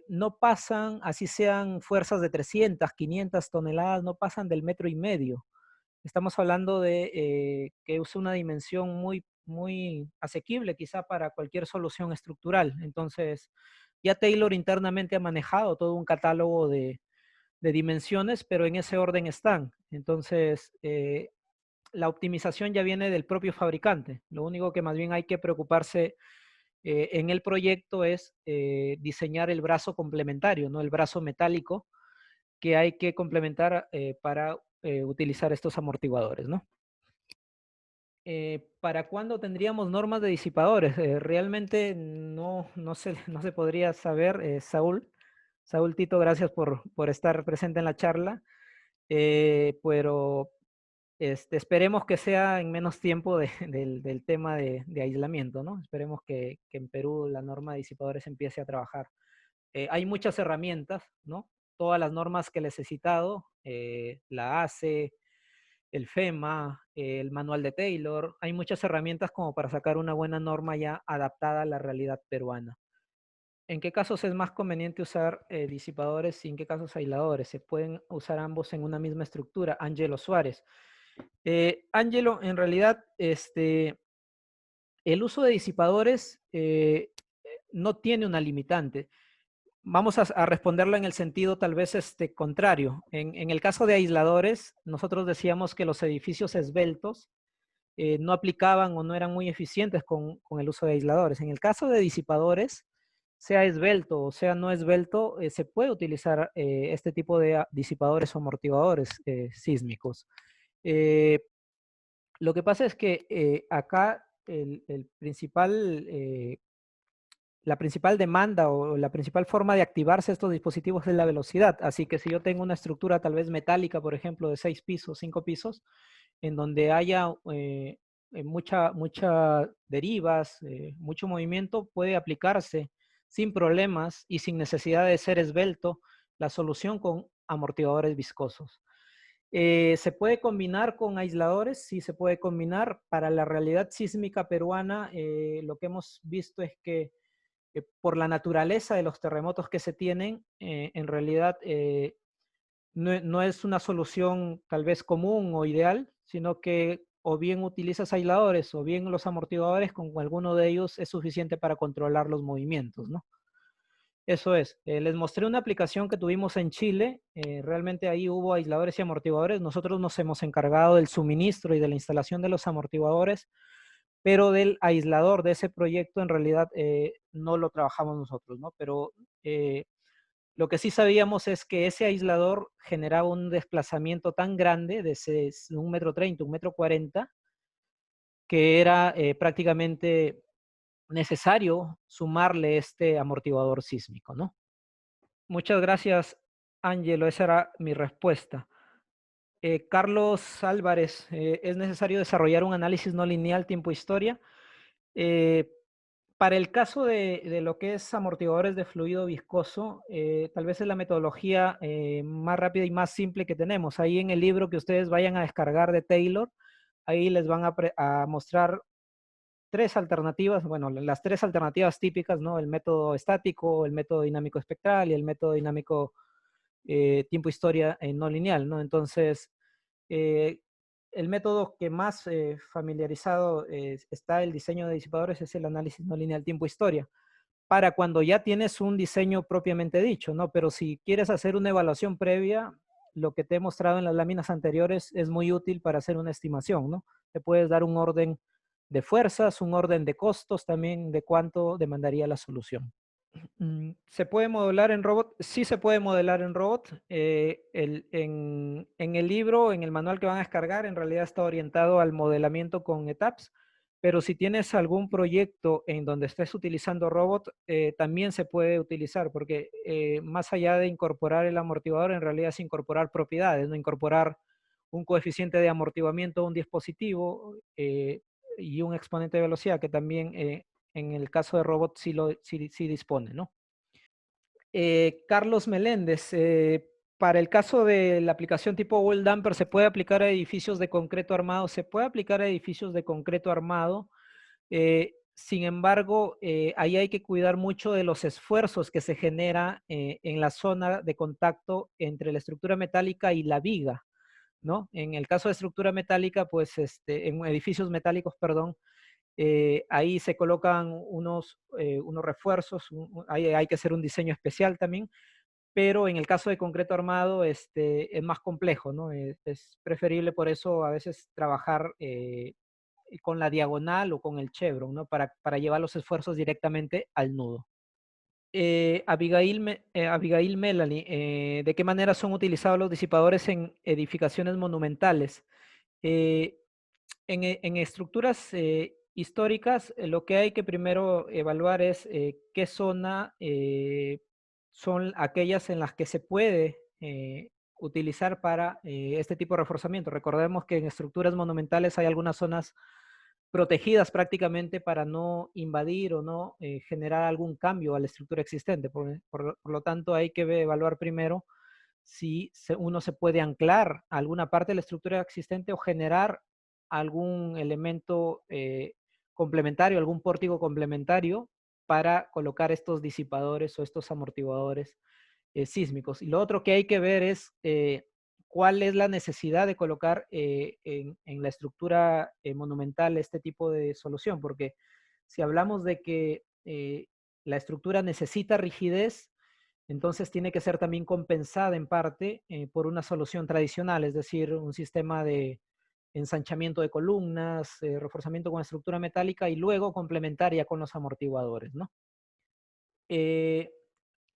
no pasan, así sean fuerzas de 300, 500 toneladas, no pasan del 1,5 metros. Estamos hablando de que es una dimensión muy asequible quizá para cualquier solución estructural. Entonces, ya Taylor internamente ha manejado todo un catálogo de dimensiones, pero en ese orden están. Entonces, la optimización ya viene del propio fabricante. Lo único que más bien hay que preocuparse en el proyecto es diseñar el brazo complementario, ¿no? El brazo metálico que hay que complementar para utilizar estos amortiguadores, ¿no? ¿Para cuándo tendríamos normas de disipadores? Realmente no se podría saber, Saúl. Saúl Tito, gracias por estar presente en la charla, pero esperemos que sea en menos tiempo del tema de aislamiento, ¿no? Esperemos que en Perú la norma de disipadores empiece a trabajar. Hay muchas herramientas, ¿no? Todas las normas que les he citado, la ACE, el FEMA, el manual de Taylor, hay muchas herramientas como para sacar una buena norma ya adaptada a la realidad peruana. ¿En qué casos es más conveniente usar disipadores y en qué casos aisladores? Se pueden usar ambos en una misma estructura. Ángelo Suárez. Ángelo, en realidad, el uso de disipadores no tiene una limitante. Vamos a responderlo en el sentido tal vez contrario. En el caso de aisladores, nosotros decíamos que los edificios esbeltos no aplicaban o no eran muy eficientes con el uso de aisladores. En el caso de disipadores, sea esbelto o sea no esbelto, se puede utilizar este tipo de disipadores o amortiguadores sísmicos. Lo que pasa es que acá el principal la principal demanda o la principal forma de activarse estos dispositivos es la velocidad. Así que si yo tengo una estructura tal vez metálica, por ejemplo, de 6 pisos, 5 pisos, en donde haya mucha derivas, mucho movimiento, puede aplicarse sin problemas y sin necesidad de ser esbelto la solución con amortiguadores viscosos. ¿Se puede combinar con aisladores? Sí, se puede combinar. Para la realidad sísmica peruana, lo que hemos visto es que por la naturaleza de los terremotos que se tienen, en realidad no es una solución tal vez común o ideal, sino que o bien utilizas aisladores o bien los amortiguadores, con alguno de ellos es suficiente para controlar los movimientos, ¿no? Eso es. Les mostré una aplicación que tuvimos en Chile. Realmente ahí hubo aisladores y amortiguadores. Nosotros nos hemos encargado del suministro y de la instalación de los amortiguadores, pero del aislador de ese proyecto en realidad no lo trabajamos nosotros, ¿no? Pero lo que sí sabíamos es que ese aislador generaba un desplazamiento tan grande de 1,30 m, 1,40 m, que era prácticamente necesario sumarle este amortiguador sísmico, ¿no? Muchas gracias, Ángelo. Esa era mi respuesta. Carlos Álvarez, ¿es necesario desarrollar un análisis no lineal tiempo-historia? Eh, para el caso de lo que es amortiguadores de fluido viscoso, tal vez es la metodología más rápida y más simple que tenemos. Ahí en el libro que ustedes vayan a descargar de Taylor, ahí les van a mostrar tres alternativas, bueno, las tres alternativas típicas, ¿no? El método estático, el método dinámico espectral y el método dinámico tiempo-historia no lineal, ¿no? Entonces, eh, el método que más familiarizado está el diseño de disipadores es el análisis no lineal tiempo-historia, para cuando ya tienes un diseño propiamente dicho, ¿no? Pero si quieres hacer una evaluación previa, lo que te he mostrado en las láminas anteriores es muy útil para hacer una estimación, ¿no? Te puedes dar un orden de fuerzas, un orden de costos también de cuánto demandaría la solución. ¿Se puede modelar en robot? Sí se puede modelar en robot. En el libro, en el manual que van a descargar, en realidad está orientado al modelamiento con etapas, pero si tienes algún proyecto en donde estés utilizando robot, también se puede utilizar, porque más allá de incorporar el amortiguador, en realidad es incorporar propiedades, no incorporar un coeficiente de amortiguamiento a un dispositivo y un exponente de velocidad que también en el caso de robot sí dispone, ¿no? Carlos Meléndez, para el caso de la aplicación tipo wall damper, ¿se puede aplicar a edificios de concreto armado? Se puede aplicar a edificios de concreto armado. Sin embargo, ahí hay que cuidar mucho de los esfuerzos que se genera en la zona de contacto entre la estructura metálica y la viga, ¿no? En el caso de estructura metálica, pues en edificios metálicos, perdón, ahí se colocan unos refuerzos, hay que hacer un diseño especial también, pero en el caso de concreto armado es más complejo, ¿no? Es preferible por eso a veces trabajar con la diagonal o con el chevron, ¿no? Para llevar los esfuerzos directamente al nudo. Abigail Melanie, ¿de qué manera son utilizados los disipadores en edificaciones monumentales? Eh, en estructuras históricas, lo que hay que primero evaluar es qué zona son aquellas en las que se puede utilizar para este tipo de reforzamiento. Recordemos que en estructuras monumentales hay algunas zonas protegidas prácticamente para no invadir o no generar algún cambio a la estructura existente. Por lo tanto, hay que evaluar primero si uno se puede anclar a alguna parte de la estructura existente o generar algún elemento complementario, algún pórtico complementario para colocar estos disipadores o estos amortiguadores sísmicos. Y lo otro que hay que ver es cuál es la necesidad de colocar en la estructura monumental este tipo de solución, porque si hablamos de que la estructura necesita rigidez, entonces tiene que ser también compensada en parte por una solución tradicional, es decir, un sistema de ensanchamiento de columnas, reforzamiento con estructura metálica y luego complementaria con los amortiguadores, ¿no? Eh,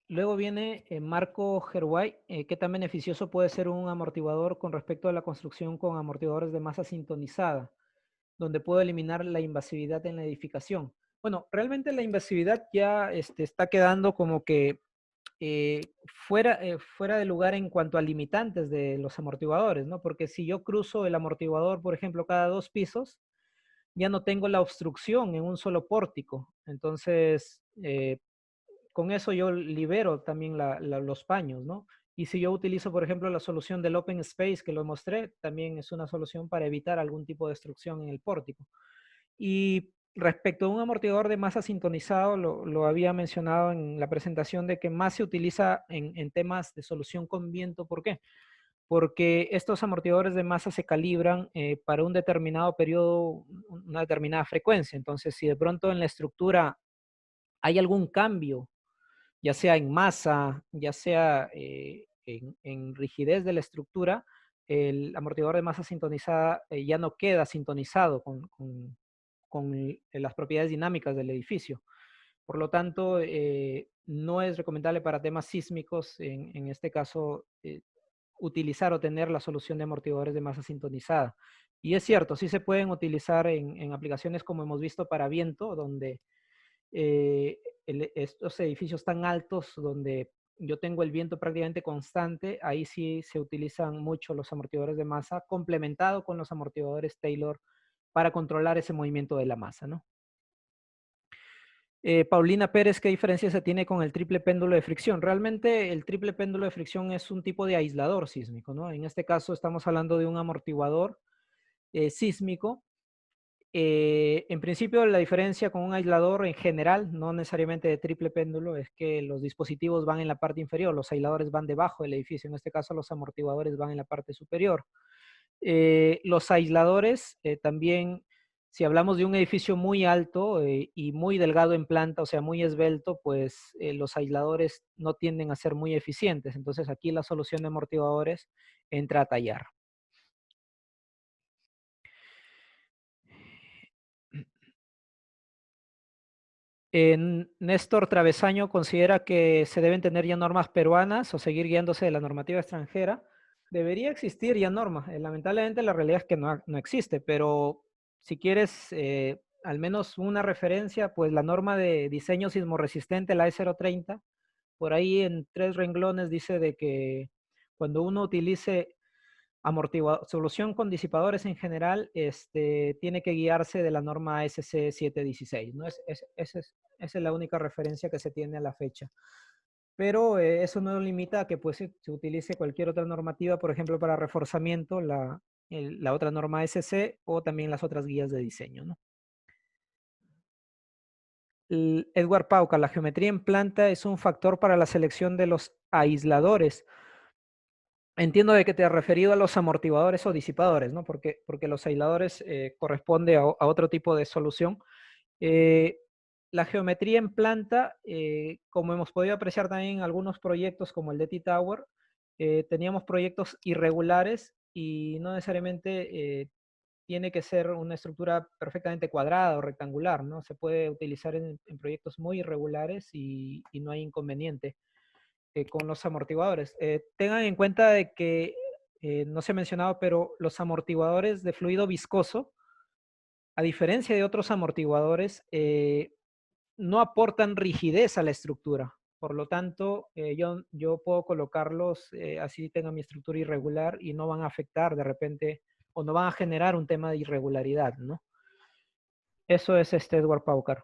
Luego viene Marco Gerway. ¿Qué tan beneficioso puede ser un amortiguador con respecto a la construcción con amortiguadores de masa sintonizada, donde puedo eliminar la invasividad en la edificación? Bueno, realmente la invasividad ya está quedando como que fuera de lugar en cuanto a limitantes de los amortiguadores, ¿no? Porque si yo cruzo el amortiguador, por ejemplo, cada 2 pisos, ya no tengo la obstrucción en un solo pórtico. Entonces, con eso yo libero también los paños, ¿no? Y si yo utilizo, por ejemplo, la solución del Open Space que lo mostré, también es una solución para evitar algún tipo de obstrucción en el pórtico. Y respecto a un amortiguador de masa sintonizado, lo había mencionado en la presentación de que más se utiliza en temas de solución con viento. ¿Por qué? Porque estos amortiguadores de masa se calibran para un determinado periodo, una determinada frecuencia. Entonces, si de pronto en la estructura hay algún cambio, ya sea en masa, ya sea en rigidez de la estructura, el amortiguador de masa sintonizada ya no queda sintonizado con las propiedades dinámicas del edificio. Por lo tanto, no es recomendable para temas sísmicos, en este caso, utilizar o tener la solución de amortiguadores de masa sintonizada. Y es cierto, sí se pueden utilizar en aplicaciones como hemos visto para viento, donde estos edificios tan altos, donde yo tengo el viento prácticamente constante, ahí sí se utilizan mucho los amortiguadores de masa, complementado con los amortiguadores Taylor para controlar ese movimiento de la masa, ¿no? Paulina Pérez, ¿qué diferencia se tiene con el triple péndulo de fricción? Realmente el triple péndulo de fricción es un tipo de aislador sísmico, ¿no? En este caso estamos hablando de un amortiguador sísmico. En principio, la diferencia con un aislador en general, no necesariamente de triple péndulo, es que los dispositivos van en la parte inferior, los aisladores van debajo del edificio, en este caso los amortiguadores van en la parte superior. Los aisladores también, si hablamos de un edificio muy alto y muy delgado en planta, o sea, muy esbelto, pues los aisladores no tienden a ser muy eficientes. Entonces aquí la solución de amortiguadores entra a tallar. Néstor Travesaño considera que se deben tener ya normas peruanas o seguir guiándose de la normativa extranjera. Debería existir ya norma. Lamentablemente la realidad es que no existe, pero si quieres al menos una referencia, pues la norma de diseño sismorresistente, la E030, por ahí en 3 renglones dice de que cuando uno utilice solución con disipadores en general, tiene que guiarse de la norma ASC 716, ¿no? Esa es la única referencia que se tiene a la fecha. Pero eso no limita a que pues, se utilice cualquier otra normativa, por ejemplo, para reforzamiento, la otra norma ASC o también las otras guías de diseño, ¿no? Edward Pauca, la geometría en planta es un factor para la selección de los aisladores. Entiendo de que te has referido a los amortiguadores o disipadores, ¿no? Porque los aisladores corresponde a otro tipo de solución. Eh, la geometría en planta, como hemos podido apreciar también en algunos proyectos como el de T-Tower, teníamos proyectos irregulares y no necesariamente tiene que ser una estructura perfectamente cuadrada o rectangular, ¿no? Se puede utilizar en proyectos muy irregulares y no hay inconveniente con los amortiguadores. Tengan en cuenta de que, no se ha mencionado, pero los amortiguadores de fluido viscoso, a diferencia de otros amortiguadores, no aportan rigidez a la estructura. Por lo tanto, yo puedo colocarlos así tenga mi estructura irregular y no van a afectar de repente o no van a generar un tema de irregularidad, ¿no? Eso es Edward Paucar.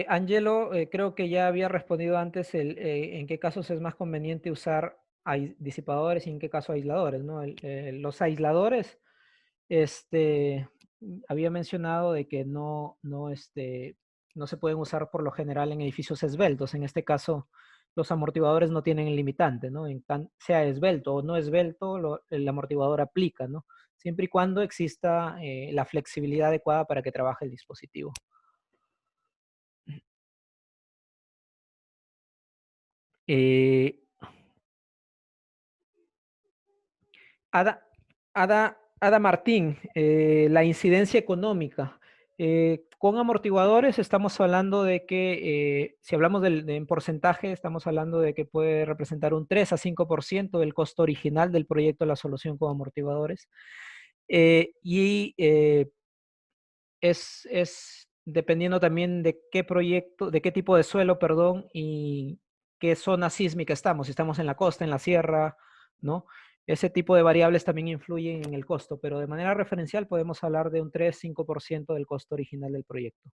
Angelo, creo que ya había respondido antes en qué casos es más conveniente usar disipadores y en qué caso aisladores, ¿no? Los aisladores, había mencionado de que no se pueden usar por lo general en edificios esbeltos. En este caso, los amortiguadores no tienen limitante, ¿no? Sea esbelto o no esbelto, el amortiguador aplica, ¿no? Siempre y cuando exista la flexibilidad adecuada para que trabaje el dispositivo. Eh, Ada, Ada Martín, la incidencia económica. Con amortiguadores estamos hablando de que, si hablamos en porcentaje, estamos hablando de que puede representar un 3 a 5% del costo original del proyecto de la solución con amortiguadores. Y Es dependiendo también de qué proyecto, de qué tipo de suelo, perdón, y qué zona sísmica estamos. Si estamos en la costa, en la sierra, ¿no? Ese tipo de variables también influyen en el costo, pero de manera referencial podemos hablar de un 3-5% del costo original del proyecto.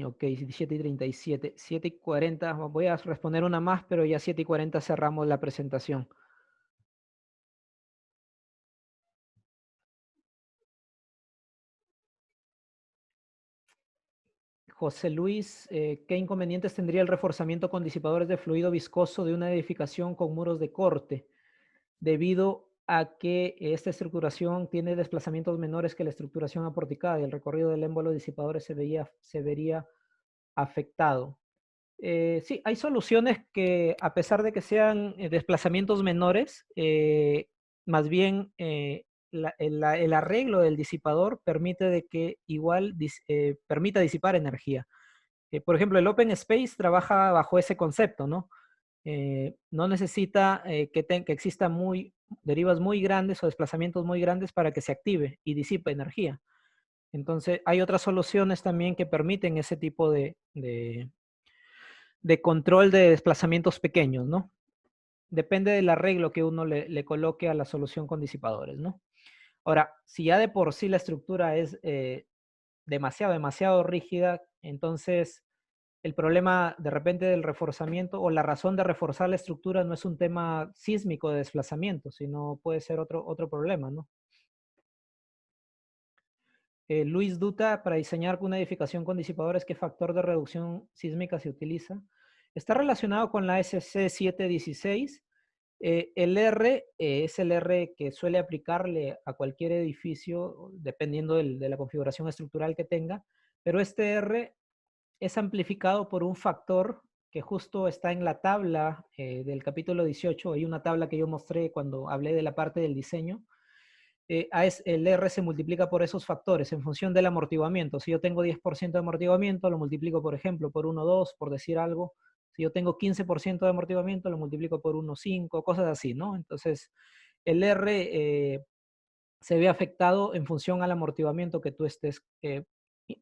Ok, 7:37. 7:40. Voy a responder una más, pero ya 7:40 cerramos la presentación. José Luis, ¿qué inconvenientes tendría el reforzamiento con disipadores de fluido viscoso de una edificación con muros de corte? Debido a que esta estructuración tiene desplazamientos menores que la estructuración aporticada y el recorrido del émbolo de disipadores se vería afectado. Sí, hay soluciones que, a pesar de que sean desplazamientos menores, más bien el arreglo del disipador permite de que igual permita disipar energía. Por ejemplo, el Open Space trabaja bajo ese concepto, ¿no? No necesita que exista derivas muy grandes o desplazamientos muy grandes para que se active y disipe energía. Entonces, hay otras soluciones también que permiten ese tipo de control de desplazamientos pequeños, ¿no? Depende del arreglo que uno le coloque a la solución con disipadores, ¿no? Ahora, si ya de por sí la estructura es demasiado rígida, entonces el problema de repente del reforzamiento o la razón de reforzar la estructura no es un tema sísmico de desplazamiento, sino puede ser otro problema, ¿no? Luis Duta, para diseñar una edificación con disipadores, ¿qué factor de reducción sísmica se utiliza? Está relacionado con la SC 716. El R es el R que suele aplicarle a cualquier edificio, dependiendo de la configuración estructural que tenga, pero este R es amplificado por un factor que justo está en la tabla del capítulo 18. Hay una tabla que yo mostré cuando hablé de la parte del diseño. El R se multiplica por esos factores en función del amortiguamiento. Si yo tengo 10% de amortiguamiento, lo multiplico, por ejemplo, por 1,2, por decir algo. Si yo tengo 15% de amortiguamiento, lo multiplico por 1,5, cosas así, ¿no? Entonces, el R se ve afectado en función al amortiguamiento que tú estés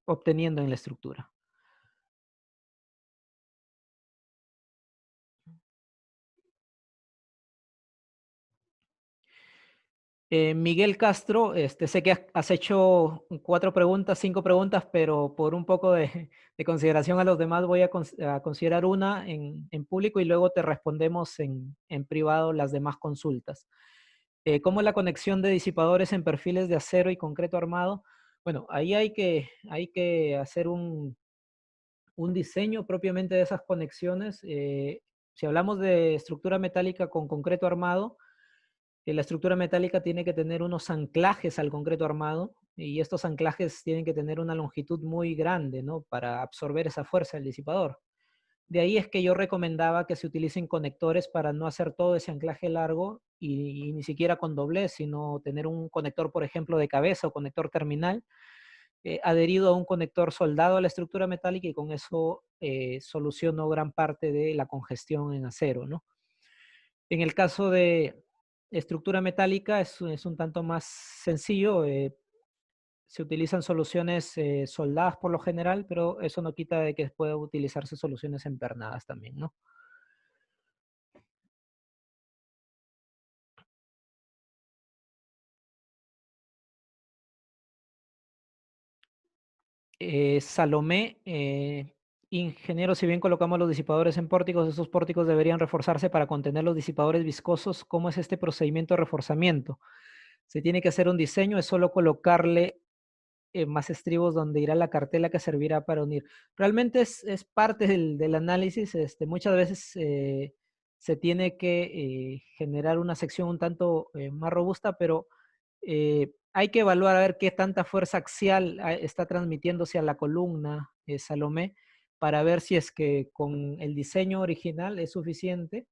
obteniendo en la estructura. Miguel Castro, sé que has hecho 4 preguntas, 5 preguntas, pero por un poco de consideración a los demás voy a considerar una en público y luego te respondemos en privado las demás consultas. ¿Cómo es la conexión de disipadores en perfiles de acero y concreto armado? Bueno, ahí hay que hacer un diseño propiamente de esas conexiones. Si hablamos de estructura metálica con concreto armado, la estructura metálica tiene que tener unos anclajes al concreto armado y estos anclajes tienen que tener una longitud muy grande, ¿no? Para absorber esa fuerza del disipador. De ahí es que yo recomendaba que se utilicen conectores para no hacer todo ese anclaje largo y ni siquiera con doblez, sino tener un conector, por ejemplo, de cabeza o conector terminal adherido a un conector soldado a la estructura metálica y con eso soluciono gran parte de la congestión en acero, ¿no? En el caso de estructura metálica es un tanto más sencillo. Se utilizan soluciones soldadas por lo general, pero eso no quita de que pueda utilizarse soluciones empernadas también, ¿no? Salomé, ingeniero, si bien colocamos los disipadores en pórticos, esos pórticos deberían reforzarse para contener los disipadores viscosos. ¿Cómo es este procedimiento de reforzamiento? Se tiene que hacer un diseño, es solo colocarle más estribos donde irá la cartela que servirá para unir. Realmente es parte del análisis. Muchas veces se tiene que generar una sección un tanto más robusta, pero hay que evaluar a ver qué tanta fuerza axial está transmitiéndose a la columna Salomé para ver si es que con el diseño original es suficiente,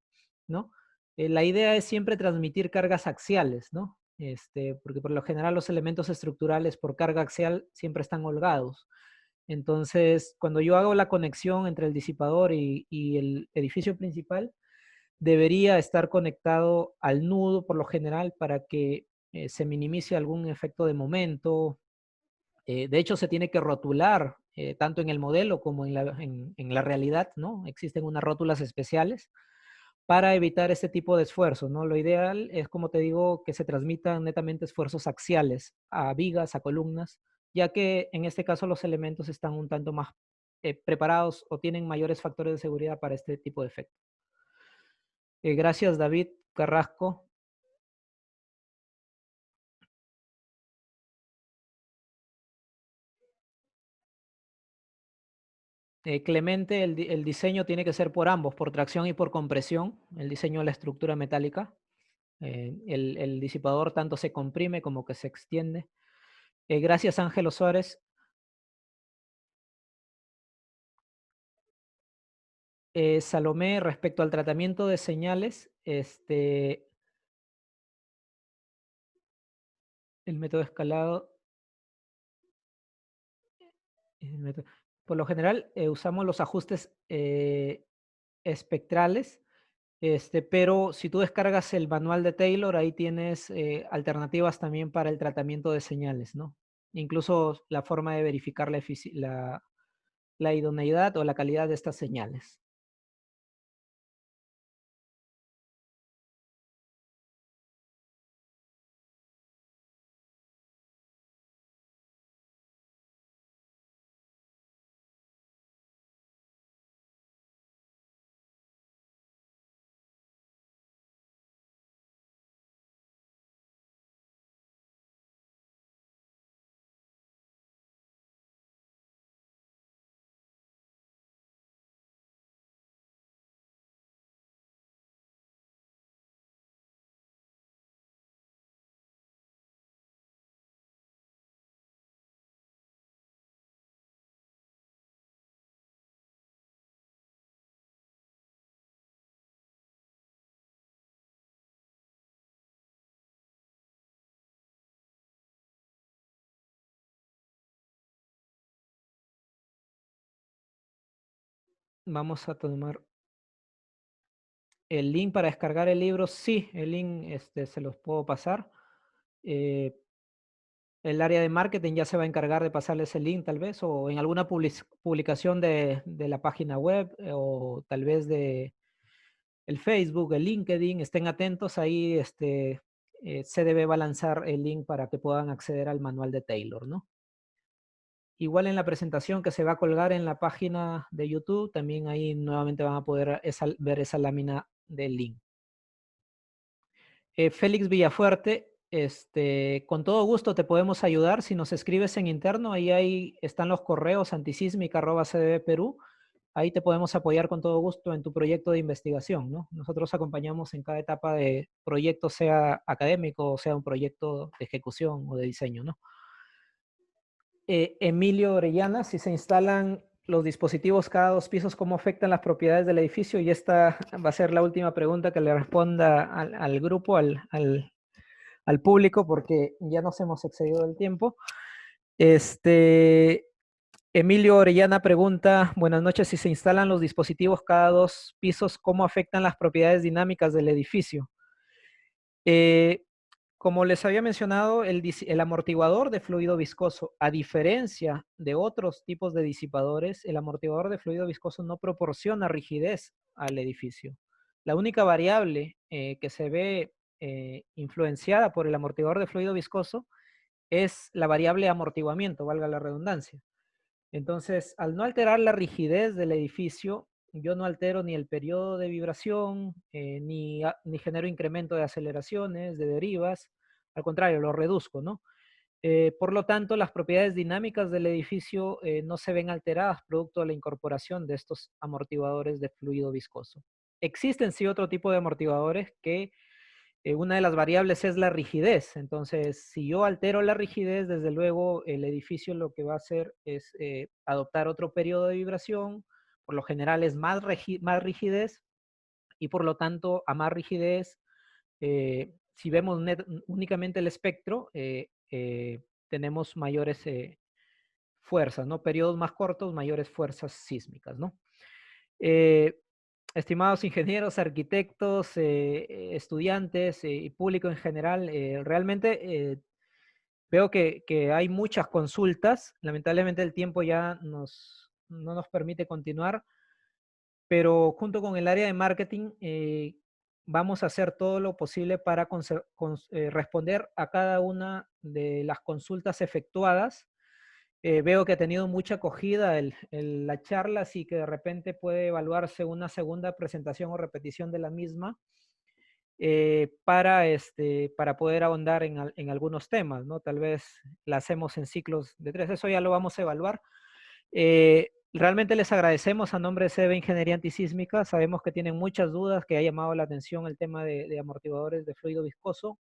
¿no? La idea es siempre transmitir cargas axiales, ¿no? Porque por lo general los elementos estructurales por carga axial siempre están holgados. Entonces, cuando yo hago la conexión entre el disipador y el edificio principal, debería estar conectado al nudo por lo general para que se minimice algún efecto de momento. De hecho, se tiene que rotular tanto en el modelo como en la realidad, ¿no? Existen unas rótulas especiales para evitar este tipo de esfuerzos, ¿no? Lo ideal es, como te digo, que se transmitan netamente esfuerzos axiales a vigas, a columnas, ya que en este caso los elementos están un tanto más preparados o tienen mayores factores de seguridad para este tipo de efecto. Gracias, David Carrasco. Clemente, el diseño tiene que ser por ambos, por tracción y por compresión, el diseño de la estructura metálica. El disipador tanto se comprime como que se extiende. Gracias, Ángelo Suárez. Salomé, respecto al tratamiento de señales, el método escalado, por lo general usamos los ajustes espectrales, pero si tú descargas el manual de Taylor, ahí tienes alternativas también para el tratamiento de señales, ¿no? Incluso la forma de verificar la idoneidad o la calidad de estas señales. Vamos a tomar el link para descargar el libro. Sí, el link se los puedo pasar. El área de marketing ya se va a encargar de pasarles el link tal vez, o en alguna publicación de la página web, o tal vez de el Facebook, el LinkedIn. Estén atentos ahí, CDB va a lanzar el link para que puedan acceder al manual de Taylor, ¿no? Igual en la presentación que se va a colgar en la página de YouTube, también ahí nuevamente van a poder ver esa lámina del link. Félix Villafuerte, con todo gusto te podemos ayudar. Si nos escribes en interno, ahí están los correos antisísmica@cdbperú. Ahí te podemos apoyar con todo gusto en tu proyecto de investigación, ¿no? Nosotros acompañamos en cada etapa de proyecto, sea académico o sea un proyecto de ejecución o de diseño, ¿no? Emilio Orellana, si se instalan los dispositivos cada 2 pisos, ¿cómo afectan las propiedades del edificio? Y esta va a ser la última pregunta que le responda al grupo, al público, porque ya nos hemos excedido del tiempo. Emilio Orellana pregunta, buenas noches, si se instalan los dispositivos cada 2 pisos, ¿cómo afectan las propiedades dinámicas del edificio? Como les había mencionado, el amortiguador de fluido viscoso, a diferencia de otros tipos de disipadores, el amortiguador de fluido viscoso no proporciona rigidez al edificio. La única variable que se ve influenciada por el amortiguador de fluido viscoso es la variable amortiguamiento, valga la redundancia. Entonces, al no alterar la rigidez del edificio, yo no altero ni el periodo de vibración, ni genero incremento de aceleraciones, de derivas, al contrario, lo reduzco, ¿no? Por lo tanto, las propiedades dinámicas del edificio no se ven alteradas producto de la incorporación de estos amortiguadores de fluido viscoso. Existen sí otro tipo de amortiguadores que una de las variables es la rigidez. Entonces, si yo altero la rigidez, desde luego el edificio lo que va a hacer es adoptar otro periodo de vibración. Por lo general es más rigidez, y por lo tanto, a más rigidez, si vemos únicamente el espectro, tenemos mayores fuerzas, ¿no? Periodos más cortos, mayores fuerzas sísmicas, ¿no? Eh, estimados ingenieros, arquitectos, estudiantes y público en general, realmente veo que hay muchas consultas. Lamentablemente el tiempo ya no nos permite continuar, pero junto con el área de marketing vamos a hacer todo lo posible para responder a cada una de las consultas efectuadas. Veo que ha tenido mucha acogida la charla, así que de repente puede evaluarse una segunda presentación o repetición de la misma para poder ahondar en algunos temas, ¿no? Tal vez la hacemos en ciclos de 3, eso ya lo vamos a evaluar. Realmente les agradecemos a nombre de CB Ingeniería Antisísmica. Sabemos que tienen muchas dudas, que ha llamado la atención el tema de amortiguadores de fluido viscoso.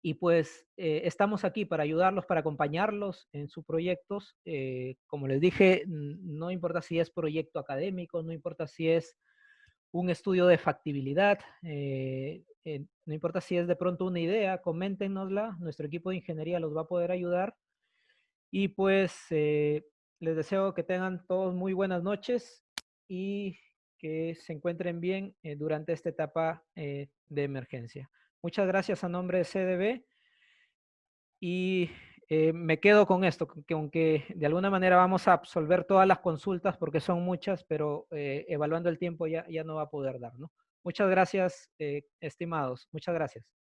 Y pues estamos aquí para ayudarlos, para acompañarlos en sus proyectos. Como les dije, no importa si es proyecto académico, no importa si es un estudio de factibilidad, no importa si es de pronto una idea, coméntenosla, nuestro equipo de ingeniería los va a poder ayudar. Y pues les deseo que tengan todos muy buenas noches y que se encuentren bien durante esta etapa de emergencia. Muchas gracias a nombre de CDB y me quedo con esto, que aunque de alguna manera vamos a absolver todas las consultas porque son muchas, pero evaluando el tiempo ya no va a poder dar, ¿no? Muchas gracias, estimados. Muchas gracias.